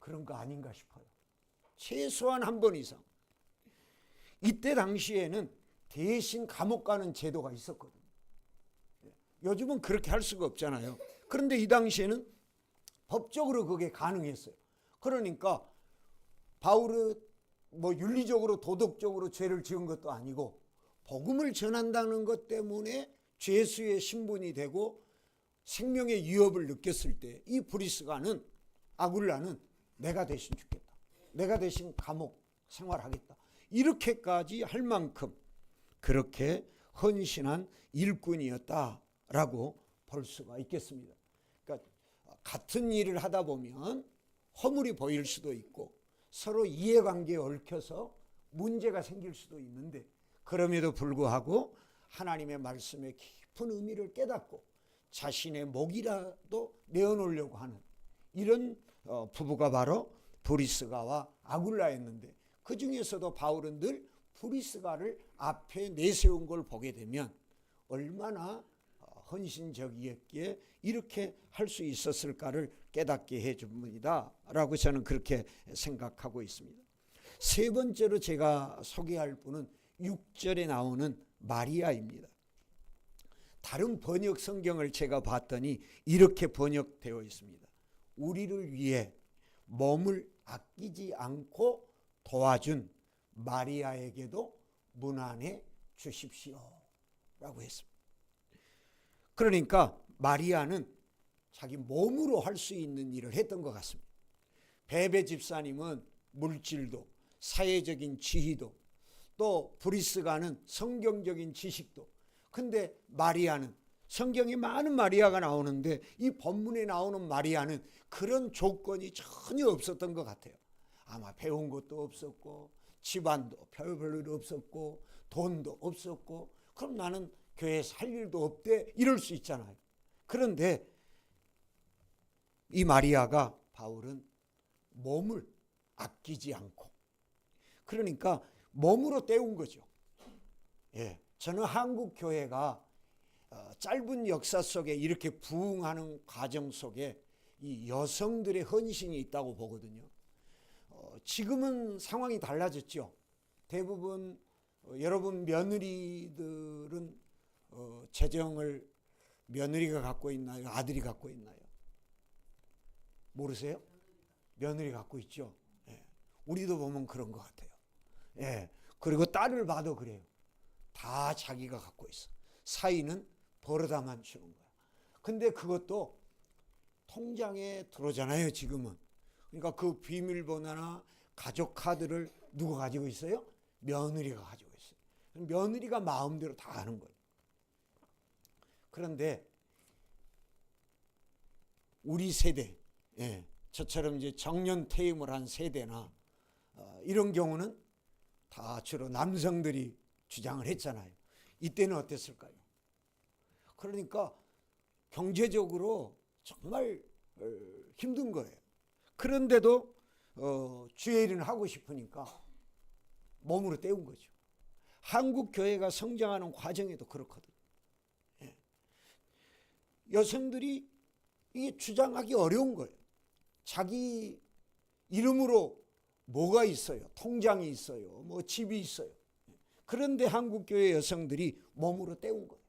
그런 거 아닌가 싶어요. 최소한 한 번 이상. 이때 당시에는 대신 감옥 가는 제도가 있었거든요. 요즘은 그렇게 할 수가 없잖아요. 그런데 이 당시에는 법적으로 그게 가능했어요. 그러니까 바울은 뭐 윤리적으로 도덕적으로 죄를 지은 것도 아니고 복음을 전한다는 것 때문에 죄수의 신분이 되고 생명의 위협을 느꼈을 때 이 브리스가는, 아굴라는 내가 대신 죽겠다, 내가 대신 감옥 생활하겠다, 이렇게까지 할 만큼 그렇게 헌신한 일꾼이었다라고 볼 수가 있겠습니다. 그러니까 같은 일을 하다 보면 허물이 보일 수도 있고 서로 이해관계에 얽혀서 문제가 생길 수도 있는데, 그럼에도 불구하고 하나님의 말씀의 깊은 의미를 깨닫고 자신의 목이라도 내어놓으려고 하는 이런 부부가 바로 브리스가와 아굴라였는데, 그 중에서도 바울은 늘 브리스가를 앞에 내세운 걸 보게 되면 얼마나 헌신적이었기에 이렇게 할 수 있었을까를 깨닫게 해줍니다 라고 저는 그렇게 생각하고 있습니다. 세 번째로 제가 소개할 분은 6절에 나오는 마리아입니다. 다른 번역 성경을 제가 봤더니 이렇게 번역되어 있습니다. 우리를 위해 몸을 아끼지 않고 도와준 마리아에게도 문안해 주십시오 라고 했습니다. 그러니까 마리아는 자기 몸으로 할 수 있는 일을 했던 것 같습니다. 베베 집사님은 물질도 사회적인 지위도, 또 브리스가는 성경적인 지식도, 근데 마리아는, 성경에 많은 마리아가 나오는데 이 본문에 나오는 마리아는 그런 조건이 전혀 없었던 것 같아요. 아마 배운 것도 없었고 집안도 별로 없었고 돈도 없었고, 그럼 나는 교회에 살 일도 없대 이럴 수 있잖아요. 그런데 이 마리아가, 바울은 몸을 아끼지 않고, 그러니까 몸으로 때운 거죠. 예, 저는 한국 교회가 짧은 역사 속에 이렇게 부흥하는 과정 속에 이 여성들의 헌신이 있다고 보거든요. 지금은 상황이 달라졌죠. 대부분 여러분 며느리들은 재정을 며느리가 갖고 있나요? 아들이 갖고 있나요? 모르세요? 며느리 갖고 있죠. 예. 우리도 보면 그런 것 같아요. 예. 그리고 딸을 봐도 그래요. 다 자기가 갖고 있어. 사위는 벌어다만 주는 거야. 근데 그것도 통장에 들어오잖아요, 지금은. 그러니까 그 비밀번호나 가족 카드를 누가 가지고 있어요? 며느리가 가지고 있어요. 며느리가 마음대로 다 하는 거예요. 그런데 우리 세대, 예, 저처럼 이제 정년 퇴임을 한 세대나 이런 경우는 다 주로 남성들이 주장을 했잖아요. 이때는 어땠을까요? 그러니까 경제적으로 정말 힘든 거예요. 그런데도 주의 일은 하고 싶으니까 몸으로 때운 거죠. 한국 교회가 성장하는 과정에도 그렇거든요. 예. 여성들이 이게 주장하기 어려운 거예요. 자기 이름으로 뭐가 있어요? 통장이 있어요. 뭐 집이 있어요. 그런데 한국교회 여성들이 몸으로 때운 거예요.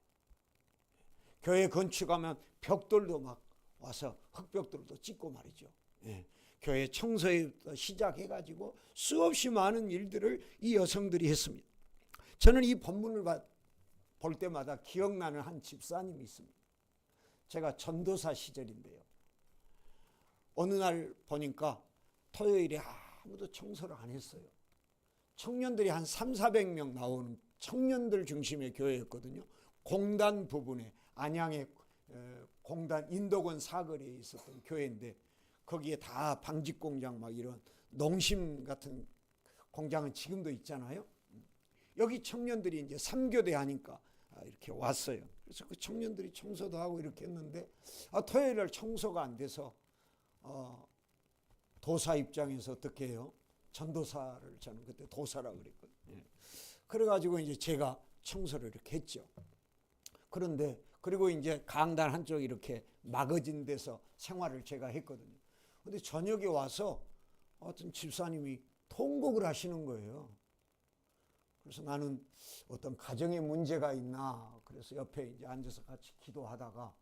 교회 건축하면 벽돌도 막 와서 흙벽돌도 찍고 말이죠. 예. 교회 청소에부터 시작해가지고 수없이 많은 일들을 이 여성들이 했습니다. 저는 이 본문을 볼 때마다 기억나는 한 집사님이 있습니다. 제가 전도사 시절인데요. 어느 날 보니까 토요일에 아무도 청소를 안 했어요. 청년들이 한 300~400명 나오는 청년들 중심의 교회였거든요. 공단 부분에, 안양의 공단 인도권 사거리에 있었던 교회인데, 거기에 다 방직공장 막 이런 농심 같은 공장은 지금도 있잖아요. 여기 청년들이 이제 3교대 하니까 이렇게 왔어요. 그래서 그 청년들이 청소도 하고 이렇게 했는데, 토요일 날 청소가 안 돼서 도사 입장에서 어떻게 해요? 전도사를 저는 그때 도사라고 그랬거든요. 예. 그래가지고 이제 제가 청소를 이렇게 했죠. 그런데 그리고 이제 강단 한쪽 이렇게 막아진 데서 생활을 제가 했거든요. 근데 저녁에 와서 어떤 집사님이 통곡을 하시는 거예요. 그래서 나는 어떤 가정에 문제가 있나, 그래서 옆에 이제 앉아서 같이 기도하다가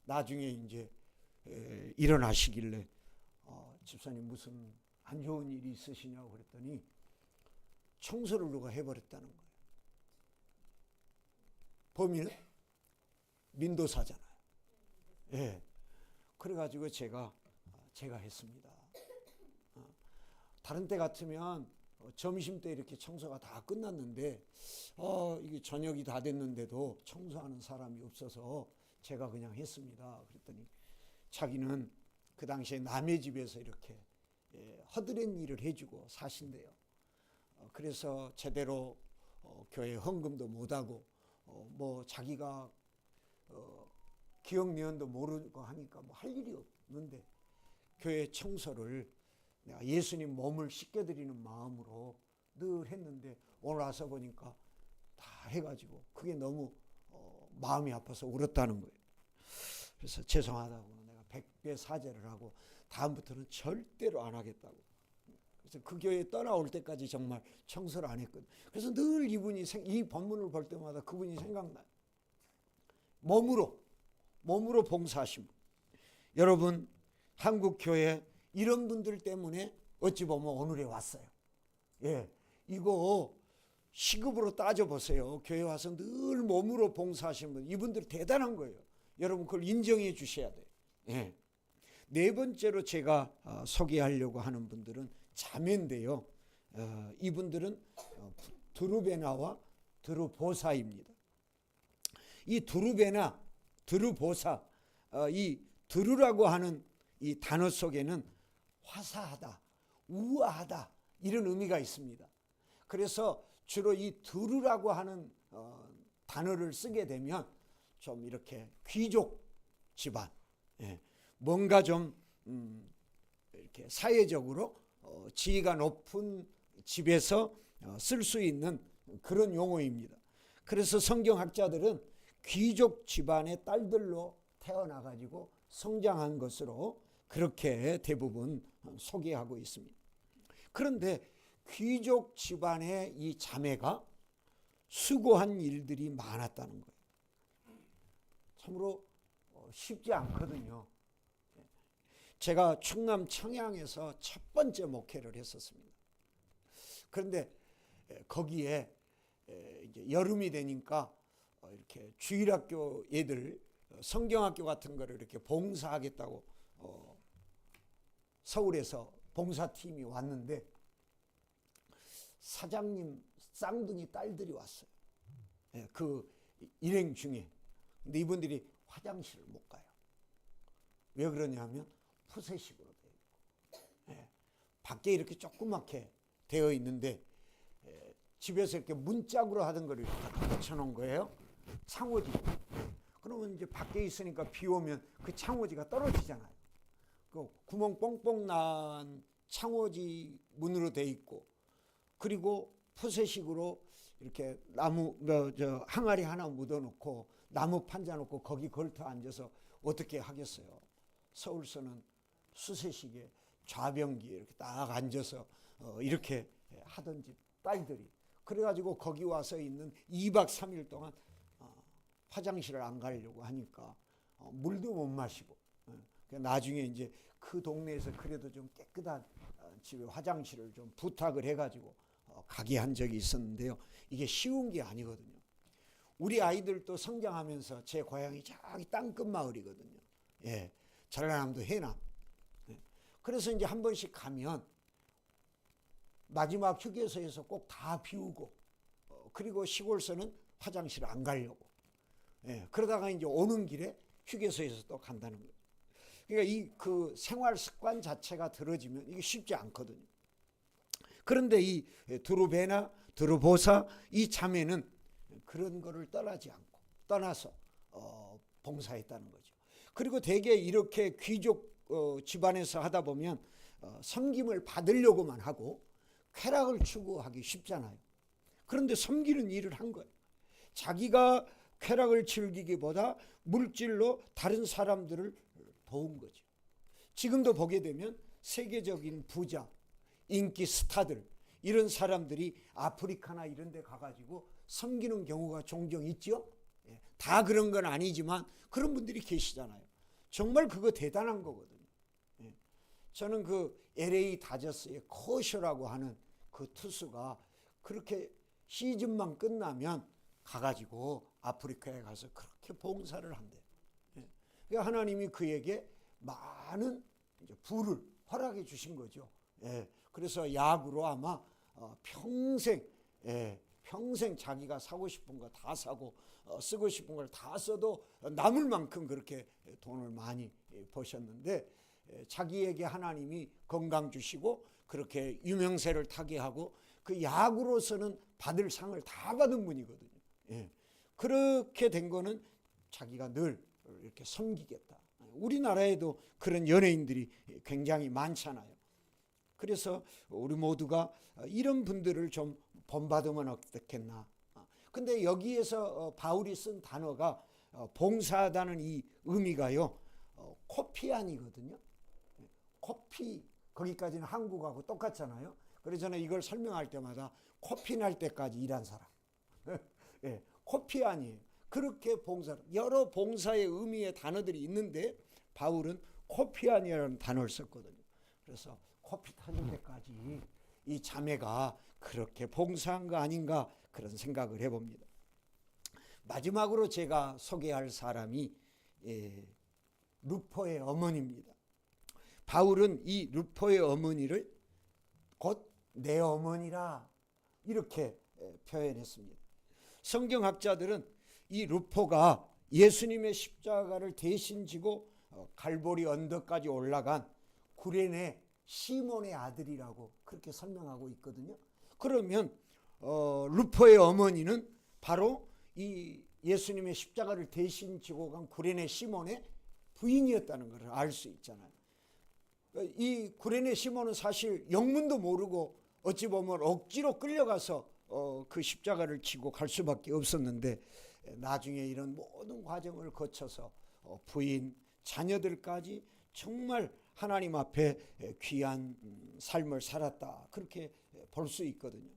나중에 이제 일어나시길래 집사님 무슨 안 좋은 일이 있으시냐고 그랬더니 청소를 누가 해버렸다는 거예요. 범인은 민도사잖아요. 예. 그래가지고 제가 했습니다. 다른 때 같으면 점심 때 이렇게 청소가 다 끝났는데 이게 저녁이 다 됐는데도 청소하는 사람이 없어서 제가 그냥 했습니다. 그랬더니 자기는 그 당시에 남의 집에서 이렇게 허드렛 일을 해주고 사신대요. 그래서 제대로 교회 헌금도 못하고 뭐 자기가 기억니언도 모르고 하니까 뭐 할 일이 없는데 교회 청소를 내가 예수님 몸을 씻겨드리는 마음으로 늘 했는데 오늘 와서 보니까 다 해가지고 그게 너무 마음이 아파서 울었다는 거예요. 그래서 죄송하다고 내가 100배 사죄를 하고 다음부터는 절대로 안 하겠다고. 그래서 그 교회 떠나올 때까지 정말 청소를 안 했거든요. 그래서 늘 이분이 이 본문을 볼 때마다 그분이 생각나요. 몸으로 봉사하신 분. 여러분 한국 교회 이런 분들 때문에 어찌 보면 오늘에 왔어요. 예, 이거 시급으로 따져보세요. 교회 와서 늘 몸으로 봉사하시는 분, 이분들 대단한 거예요. 여러분 그걸 인정해 주셔야 돼요. 예. 네 번째로 제가 소개하려고 하는 분들은 자매인데요. 이분들은 드루베나와 드루보사입니다. 이 드루베나, 드루보사, 이 드루라고 하는 이 단어 속에는 화사하다, 우아하다 이런 의미가 있습니다. 그래서 주로 이 드루라고 하는 단어를 쓰게 되면 좀 이렇게 귀족 집안, 뭔가 좀 이렇게 사회적으로 지위가 높은 집에서 쓸 수 있는 그런 용어입니다. 그래서 성경학자들은 귀족 집안의 딸들로 태어나가지고 성장한 것으로 그렇게 대부분 소개하고 있습니다. 그런데 귀족 집안의 이 자매가 수고한 일들이 많았다는 거예요. 참으로 쉽지 않거든요. 제가 충남 청양에서 첫 번째 목회를 했었습니다. 그런데 거기에 이제 여름이 되니까 이렇게 주일학교 애들 성경학교 같은 거를 이렇게 봉사하겠다고 서울에서 봉사팀이 왔는데 사장님 쌍둥이 딸들이 왔어요. 그 일행 중에. 근데 이분들이 화장실을 못 가요. 왜 그러냐면 푸세식으로 되어 있고 밖에 이렇게 조그맣게 되어 있는데 집에서 이렇게 문짝으로 하던 걸 이렇게 붙여놓은 거예요. 창호지. 그러면 이제 밖에 있으니까 비 오면 그 창호지가 떨어지잖아요. 그 구멍 뽕뽕 난 창호지 문으로 되어 있고 그리고 푸세식으로 이렇게 나무 항아리 하나 묻어놓고 나무 판자 놓고 거기 걸터 앉아서 어떻게 하겠어요. 서울서는 수세식에 좌변기에 이렇게 딱 앉아서 이렇게 하던 집 딸들이 그래가지고 거기 와서 있는 2박 3일 동안 화장실을 안 가려고 하니까 물도 못 마시고 나중에 이제 그 동네에서 그래도 좀 깨끗한 집에 화장실을 좀 부탁을 해가지고 가게 한 적이 있었는데요. 이게 쉬운 게 아니거든요. 우리 아이들도 성장하면서 제 고향이 저기 땅끝 마을이거든요. 예, 전라남도 해남. 그래서 이제 한 번씩 가면 마지막 휴게소에서 꼭 다 비우고 그리고 시골서는 화장실 안 가려고. 그러다가 이제 오는 길에 휴게소에서 또 간다는 거예요. 그러니까 이 그 생활 습관 자체가 들어지면 이게 쉽지 않거든요. 그런데 이 드루베나 드루보사 이 자매는 그런 거를 떠나서 봉사했다는 거죠. 그리고 대개 이렇게 귀족 집안에서 하다 보면 섬김을 받으려고만 하고 쾌락을 추구하기 쉽잖아요. 그런데 섬기는 일을 한 거예요. 자기가 쾌락을 즐기기보다 물질로 다른 사람들을 도운 거죠. 지금도 보게 되면 세계적인 부자, 인기 스타들 이런 사람들이 아프리카나 이런 데 가가지고 섬기는 경우가 종종 있죠. 다 그런 건 아니지만 그런 분들이 계시잖아요. 정말 그거 대단한 거거든요. 저는 그 LA 다저스의 커쇼라고 하는 그 투수가 그렇게 시즌만 끝나면 가가지고 아프리카에 가서 그렇게 봉사를 한대요. 그러니까 하나님이 그에게 많은 이제 부를 허락해 주신 거죠. 그래서 야구로 아마 평생 자기가 사고 싶은 거 다 사고 쓰고 싶은 걸 다 써도 남을 만큼 그렇게 돈을 많이 버셨는데 자기에게 하나님이 건강 주시고 그렇게 유명세를 타게 하고 그 야구로서는 받을 상을 다 받은 분이거든요. 예. 그렇게 된 거는 자기가 늘 이렇게 섬기겠다. 우리나라에도 그런 연예인들이 굉장히 많잖아요. 그래서 우리 모두가 이런 분들을 좀 본받으면 어떻겠나. 근데 여기에서 바울이 쓴 단어가 봉사하다는 이 의미가요, 코피안이거든요. 코피, 거기까지는 한국하고 똑같잖아요. 그래서 저는 이걸 설명할 때마다 코피 날 때까지 일한 사람. 예, 코피안이에요. 그렇게 봉사, 여러 봉사의 의미의 단어들이 있는데 바울은 코피안이라는 단어를 썼거든요. 그래서 코피 터질 때까지 이 자매가 그렇게 봉사한 거 아닌가 그런 생각을 해봅니다. 마지막으로 제가 소개할 사람이 루포의 어머니입니다. 바울은 이 루포의 어머니를 곧 내 어머니라 이렇게 표현했습니다. 성경학자들은 이 루포가 예수님의 십자가를 대신 지고 갈보리 언덕까지 올라간 구레네 시몬의 아들이라고 그렇게 설명하고 있거든요. 그러면 루포의 어머니는 바로 이 예수님의 십자가를 대신 지고 간 구레네 시몬의 부인이었다는 것을 알 수 있잖아요. 이 구레네 시몬은 사실 영문도 모르고 어찌 보면 억지로 끌려가서 그 십자가를 지고 갈 수밖에 없었는데 나중에 이런 모든 과정을 거쳐서 부인, 자녀들까지 정말 하나님 앞에 귀한 삶을 살았다. 그렇게 볼 수 있거든요.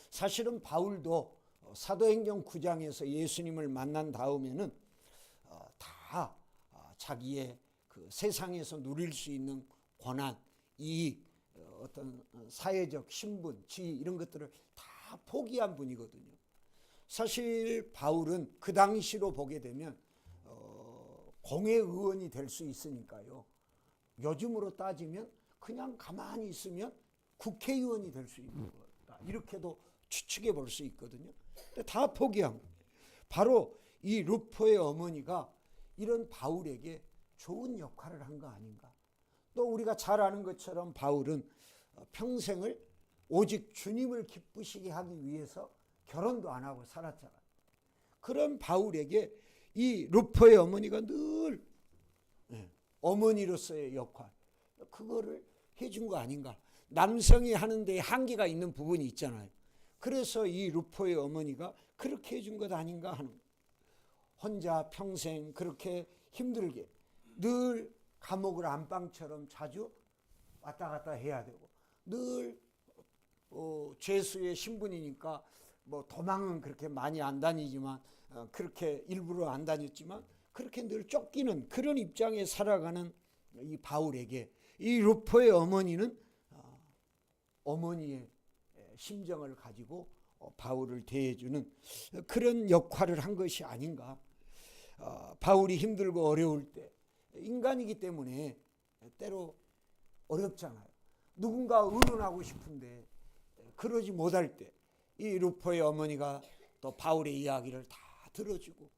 사실은 바울도 사도행전 9장에서 예수님을 만난 다음에는 다 자기의 그 세상에서 누릴 수 있는 권한, 이익, 어떤 사회적 신분, 지위 이런 것들을 다 포기한 분이거든요. 사실 바울은 그 당시로 보게 되면 공회의원이 될 수 있으니까요. 요즘으로 따지면 그냥 가만히 있으면 국회의원이 될 수 있는 거다. 이렇게도 추측해 볼 수 있거든요. 근데 다 포기한 거예요. 바로 이 루포의 어머니가 이런 바울에게 좋은 역할을 한 거 아닌가. 또 우리가 잘 아는 것처럼 바울은 평생을 오직 주님을 기쁘시게 하기 위해서 결혼도 안 하고 살았잖아요. 그런 바울에게 이 루포의 어머니가 늘 어머니로서의 역할, 그거를 해준 거 아닌가. 남성이 하는 데 한계가 있는 부분이 있잖아요. 그래서 이 루포의 어머니가 그렇게 해준 것 아닌가 하는 거예요. 혼자 평생 그렇게 힘들게 늘 감옥을 안방처럼 자주 왔다 갔다 해야 되고 늘 죄수의 신분이니까 뭐 도망은 그렇게 많이 안 다니지만 그렇게 일부러 안 다녔지만 그렇게 늘 쫓기는 그런 입장에 살아가는 이 바울에게 이 루포의 어머니는 어머니의 심정을 가지고 바울을 대해주는 그런 역할을 한 것이 아닌가. 바울이 힘들고 어려울 때 인간이기 때문에 때로 어렵잖아요. 누군가 의논하고 싶은데 그러지 못할 때 이 루포의 어머니가 또 바울의 이야기를 다 들어주고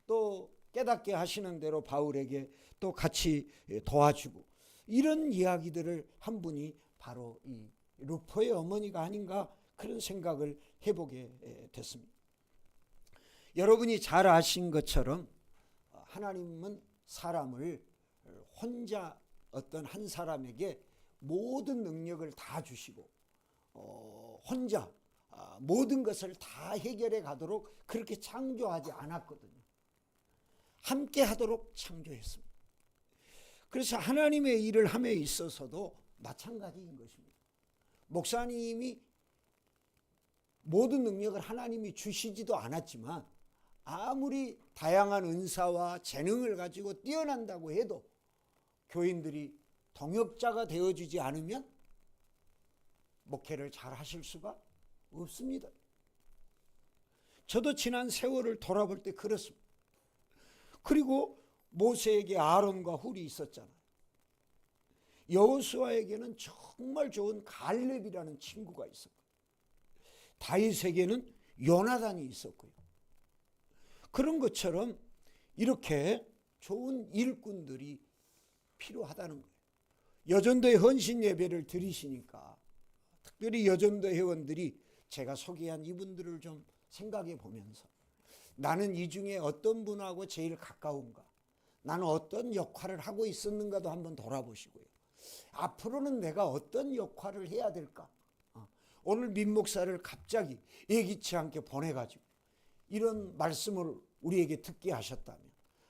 또 깨닫게 하시는 대로 바울에게 또 같이 도와주고 이런 이야기들을 한 분이 바로 이 루포의 어머니가 아닌가 그런 생각을 해보게 됐습니다. 여러분이 잘 아신 것처럼 하나님은 사람을 혼자 어떤 한 사람에게 모든 능력을 다 주시고 혼자 모든 것을 다 해결해 가도록 그렇게 창조하지 않았거든요. 함께 하도록 창조했습니다. 그래서 하나님의 일을 함에 있어서도 마찬가지인 것입니다. 목사님이 모든 능력을 하나님이 주시지도 않았지만 아무리 다양한 은사와 재능을 가지고 뛰어난다고 해도 교인들이 동역자가 되어주지 않으면 목회를 잘 하실 수가 없습니다. 저도 지난 세월을 돌아볼 때 그렇습니다. 그리고 모세에게 아론과 훌이 있었잖아요. 여호수아에게는 정말 좋은 갈렙이라는 친구가 있었고 다윗에게는 요나단이 있었고요. 그런 것처럼 이렇게 좋은 일꾼들이 필요하다는 거예요. 여전도의 헌신 예배를 드리시니까 특별히 여전도 회원들이 제가 소개한 이분들을 좀 생각해 보면서 나는 이 중에 어떤 분하고 제일 가까운가, 나는 어떤 역할을 하고 있었는가도 한번 돌아보시고요. 앞으로는 내가 어떤 역할을 해야 될까? 오늘 민 목사를 갑자기 예기치 않게 보내가지고 이런 말씀을 우리에게 듣게 하셨다면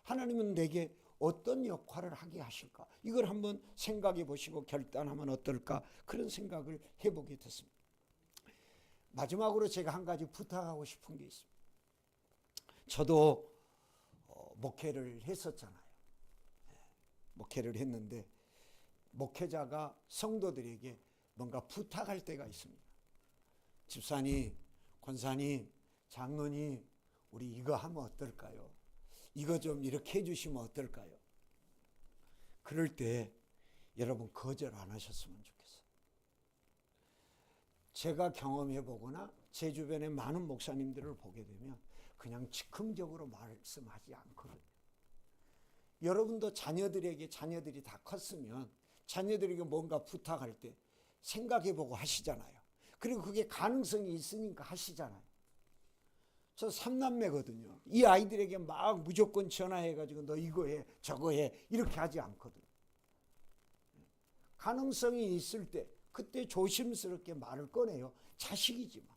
하나님은 내게 어떤 역할을 하게 하실까? 이걸 한번 생각해 보시고 결단하면 어떨까? 그런 생각을 해보게 됐습니다. 마지막으로 제가 한 가지 부탁하고 싶은 게 있습니다. 저도 목회를 했었잖아요. 목회를 했는데 목회자가 성도들에게 뭔가 부탁할 때가 있습니다. 집사님, 권사님, 장로님, 우리 이거 하면 어떨까요? 이거 좀 이렇게 해주시면 어떨까요? 그럴 때 여러분 거절 안 하셨으면 좋겠어요. 제가 경험해 보거나 제 주변에 많은 목사님들을 보게 되면 그냥 즉흥적으로 말씀하지 않거든요. 여러분도 자녀들이 다 컸으면 자녀들에게 뭔가 부탁할 때 생각해 보고 하시잖아요. 그리고 그게 가능성이 있으니까 하시잖아요. 저 3남매거든요. 이 아이들에게 막 무조건 전화해가지고 너 이거 해 저거 해 이렇게 하지 않거든요. 가능성이 있을 때 그때 조심스럽게 말을 꺼내요. 자식이지만.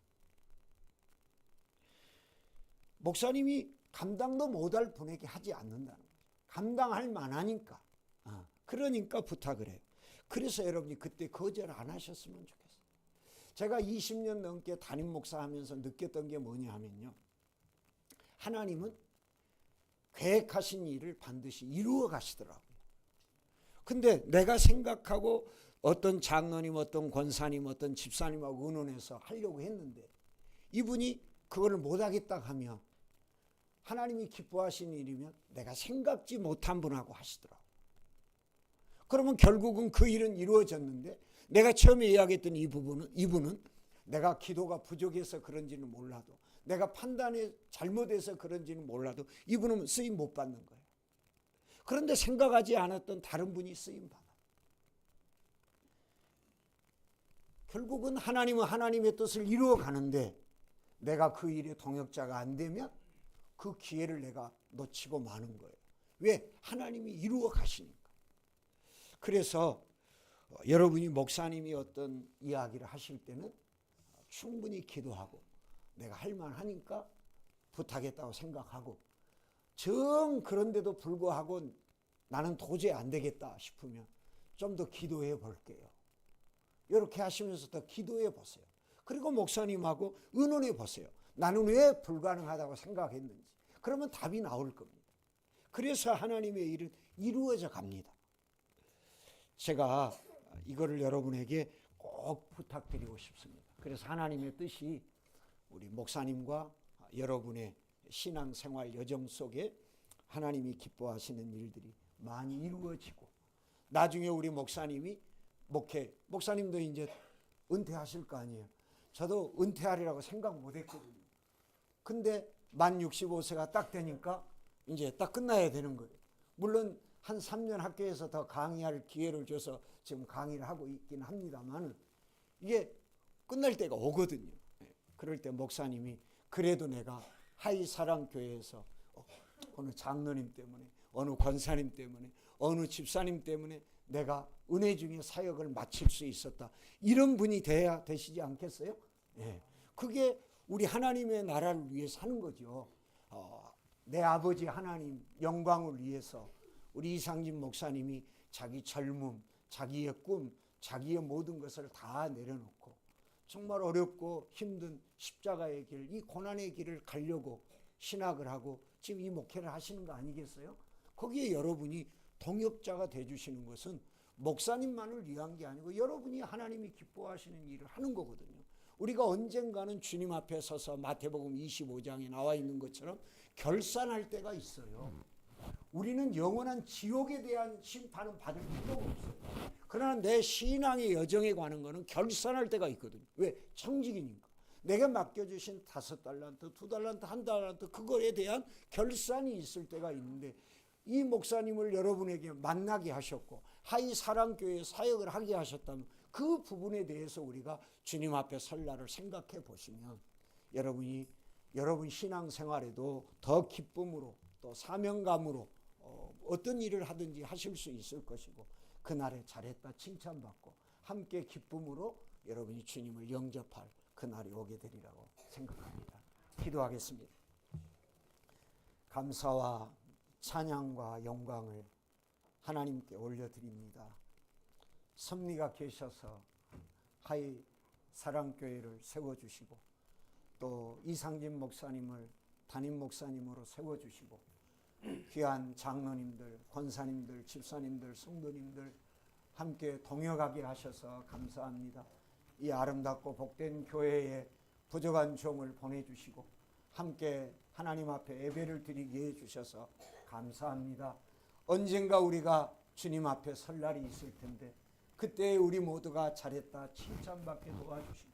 목사님이 감당도 못할 분에게 하지 않는다는 거예요. 감당할 만하니까. 그러니까 부탁을 해요. 그래서 여러분이 그때 거절 안 하셨으면 좋겠어요. 제가 20년 넘게 담임 목사하면서 느꼈던 게 뭐냐 하면요. 하나님은 계획하신 일을 반드시 이루어 가시더라고요. 근데 내가 생각하고 어떤 장로님, 어떤 권사님, 어떤 집사님하고 의논해서 하려고 했는데 이분이 그걸 못하겠다 하면 하나님이 기뻐하시는 일이면 내가 생각지 못한 분하고 하시더라고요. 그러면 결국은 그 일은 이루어졌는데 내가 처음에 이야기했던 이분은 내가 기도가 부족해서 그런지는 몰라도 내가 판단이 잘못해서 그런지는 몰라도 이분은 쓰임 못 받는 거예요. 그런데 생각하지 않았던 다른 분이 쓰임 받아요. 결국은 하나님은 하나님의 뜻을 이루어 가는데 내가 그 일의 동역자가 안 되면 그 기회를 내가 놓치고 마는 거예요. 왜? 하나님이 이루어 가시니까. 그래서 여러분이 목사님이 어떤 이야기를 하실 때는 충분히 기도하고 내가 할 만하니까 부탁했다고 생각하고 정 그런데도 불구하고 나는 도저히 안 되겠다 싶으면 좀 더 기도해 볼게요. 이렇게 하시면서 더 기도해 보세요. 그리고 목사님하고 의논해 보세요. 나는 왜 불가능하다고 생각했는지. 그러면 답이 나올 겁니다. 그래서 하나님의 일은 이루어져 갑니다. 제가 이거를 여러분에게 꼭 부탁드리고 싶습니다. 그래서 하나님의 뜻이 우리 목사님과 여러분의 신앙생활 여정 속에 하나님이 기뻐하시는 일들이 많이 이루어지고 나중에 우리 목사님이 목사님도 이제 은퇴하실 거 아니에요. 저도 은퇴하리라고 생각 못 했거든요. 근데 만 65세가 딱 되니까 이제 딱 끝나야 되는 거예요. 물론 한 3년 학교에서 더 강의할 기회를 줘서 지금 강의를 하고 있긴 합니다만 이게 끝날 때가 오거든요. 그럴 때 목사님이 그래도 내가 하이사랑교회에서 어느 장로님 때문에 어느 권사님 때문에 어느 집사님 때문에 내가 은혜 중에 사역을 마칠 수 있었다. 이런 분이 돼야 되시지 않겠어요? 네. 그게 우리 하나님의 나라를 위해서 하는 거죠. 내 아버지 하나님 영광을 위해서 우리 이상진 목사님이 자기 젊음, 자기의 꿈, 자기의 모든 것을 다 내려놓고 정말 어렵고 힘든 십자가의 길, 이 고난의 길을 가려고 신학을 하고 지금 이 목회를 하시는 거 아니겠어요? 거기에 여러분이 동역자가 되주시는 것은 목사님만을 위한 게 아니고 여러분이 하나님이 기뻐하시는 일을 하는 거거든요. 우리가 언젠가는 주님 앞에 서서 마태복음 25장에 나와 있는 것처럼 결산할 때가 있어요. 우리는 영원한 지옥에 대한 심판은 받을 필요가 없어요. 그러나 내 신앙의 여정에 관한 거는 결산할 때가 있거든요. 왜? 청직이니까. 내게 맡겨주신 5달란트, 2달란트, 1달란트 그거에 대한 결산이 있을 때가 있는데 이 목사님을 여러분에게 만나게 하셨고 하이 사랑교회 사역을 하게 하셨다면 그 부분에 대해서 우리가 주님 앞에 설 날을 생각해 보시면 여러분 신앙생활에도 더 기쁨으로 또 사명감으로 어떤 일을 하든지 하실 수 있을 것이고 그날에 잘했다 칭찬받고 함께 기쁨으로 여러분이 주님을 영접할 그날이 오게 되리라고 생각합니다. 기도하겠습니다. 감사와 찬양과 영광을 하나님께 올려드립니다. 섭리가 계셔서 하이 사랑교회를 세워주시고 또 이상진 목사님을 담임 목사님으로 세워주시고 귀한 장로님들, 권사님들, 집사님들, 성도님들 함께 동역하게 하셔서 감사합니다. 이 아름답고 복된 교회에 부족한 종을 보내주시고 함께 하나님 앞에 예배를 드리게 해주셔서 감사합니다. 언젠가 우리가 주님 앞에 설 날이 있을 텐데 그때 우리 모두가 잘했다 칭찬받게 도와주시고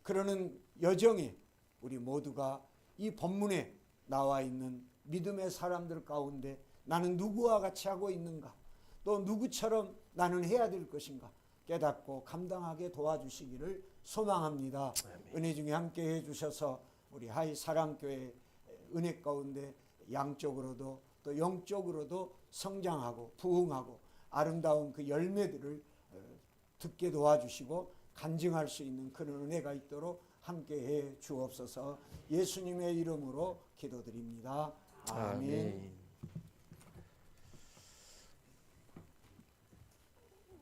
그러는 여정에 우리 모두가 이 본문에 나와 있는 믿음의 사람들 가운데 나는 누구와 같이 하고 있는가 또 누구처럼 나는 해야 될 것인가 깨닫고 감당하게 도와주시기를 소망합니다. 은혜 중에 함께 해주셔서 우리 하이 사랑교회 은혜 가운데 양적으로도 또 영적으로도 성장하고 부흥하고 아름다운 그 열매들을 듣게 도와주시고 간증할 수 있는 그런 은혜가 있도록 함께해 주옵소서. 예수님의 이름으로 기도드립니다. 아멘.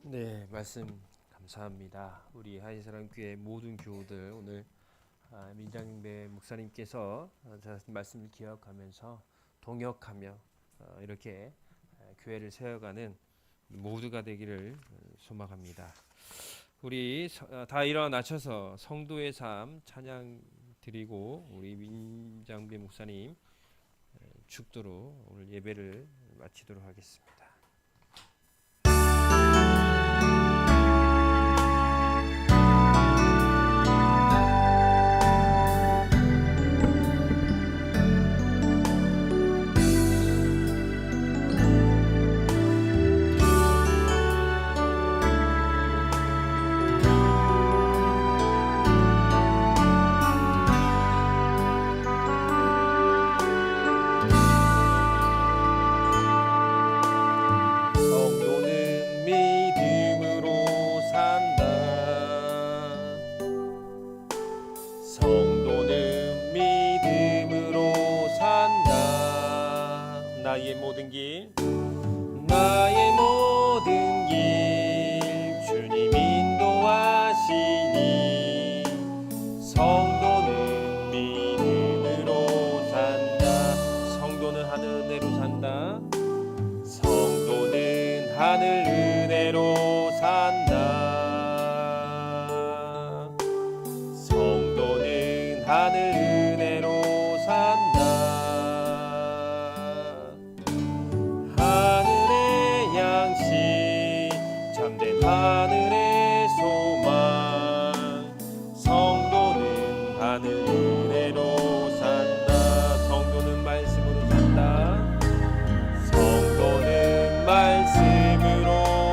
네, 말씀 감사합니다. 우리 하이사랑교회 모든 교우들 오늘 민장배 목사님께서 말씀을 기억하면서 동역하며 이렇게 교회를 세워가는 모두가 되기를 소망합니다. 우리 다 일어나셔서 성도의 삶 찬양 드리고 우리 민장배 목사님 축도로 오늘 예배를 마치도록 하겠습니다. 나의 모든 길 주님 인도하시니 성도는 믿음으로 산다. 성도는 하늘 은혜로 산다. 성도는 하늘 은혜로 산다. 성도는 하늘 은혜로 산다. 하늘의 소망 성도는 하늘 은혜로 산다. 성도는 말씀으로 산다. 성도는 말씀으로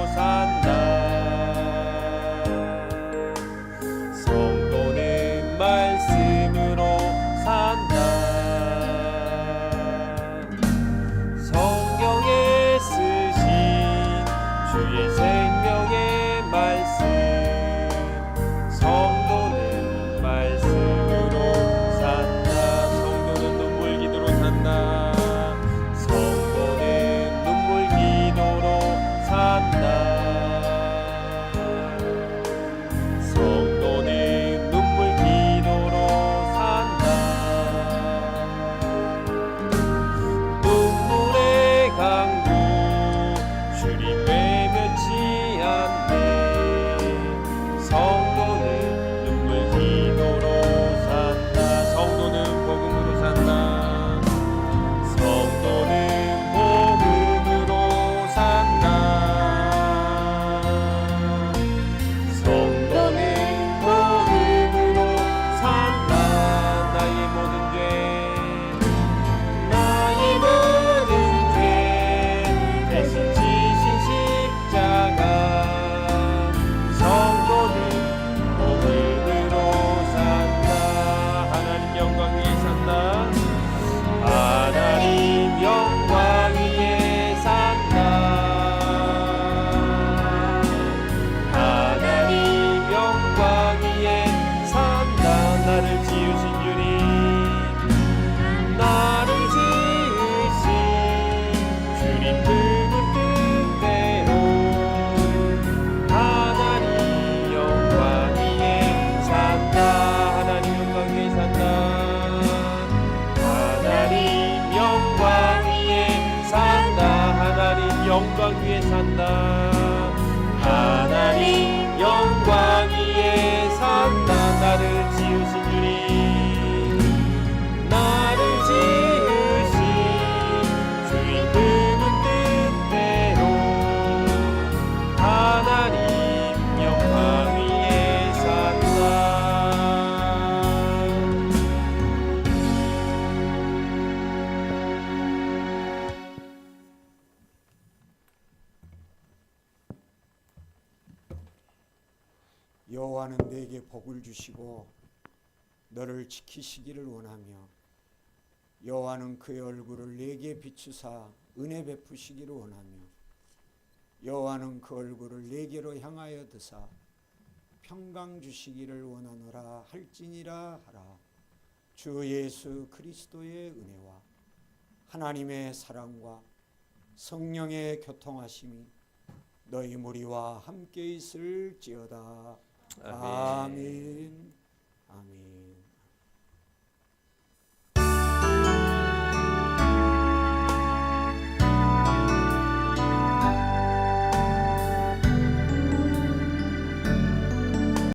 여호와는 내게 복을 주시고 너를 지키시기를 원하며 여호와는 그의 얼굴을 내게 비추사 은혜 베푸시기를 원하며 여호와는 그 얼굴을 내게로 향하여 드사 평강 주시기를 원하노라 할지니라 하라. 주 예수 그리스도의 은혜와 하나님의 사랑과 성령의 교통하심이 너희 무리와 함께 있을지어다. 아멘. 아멘.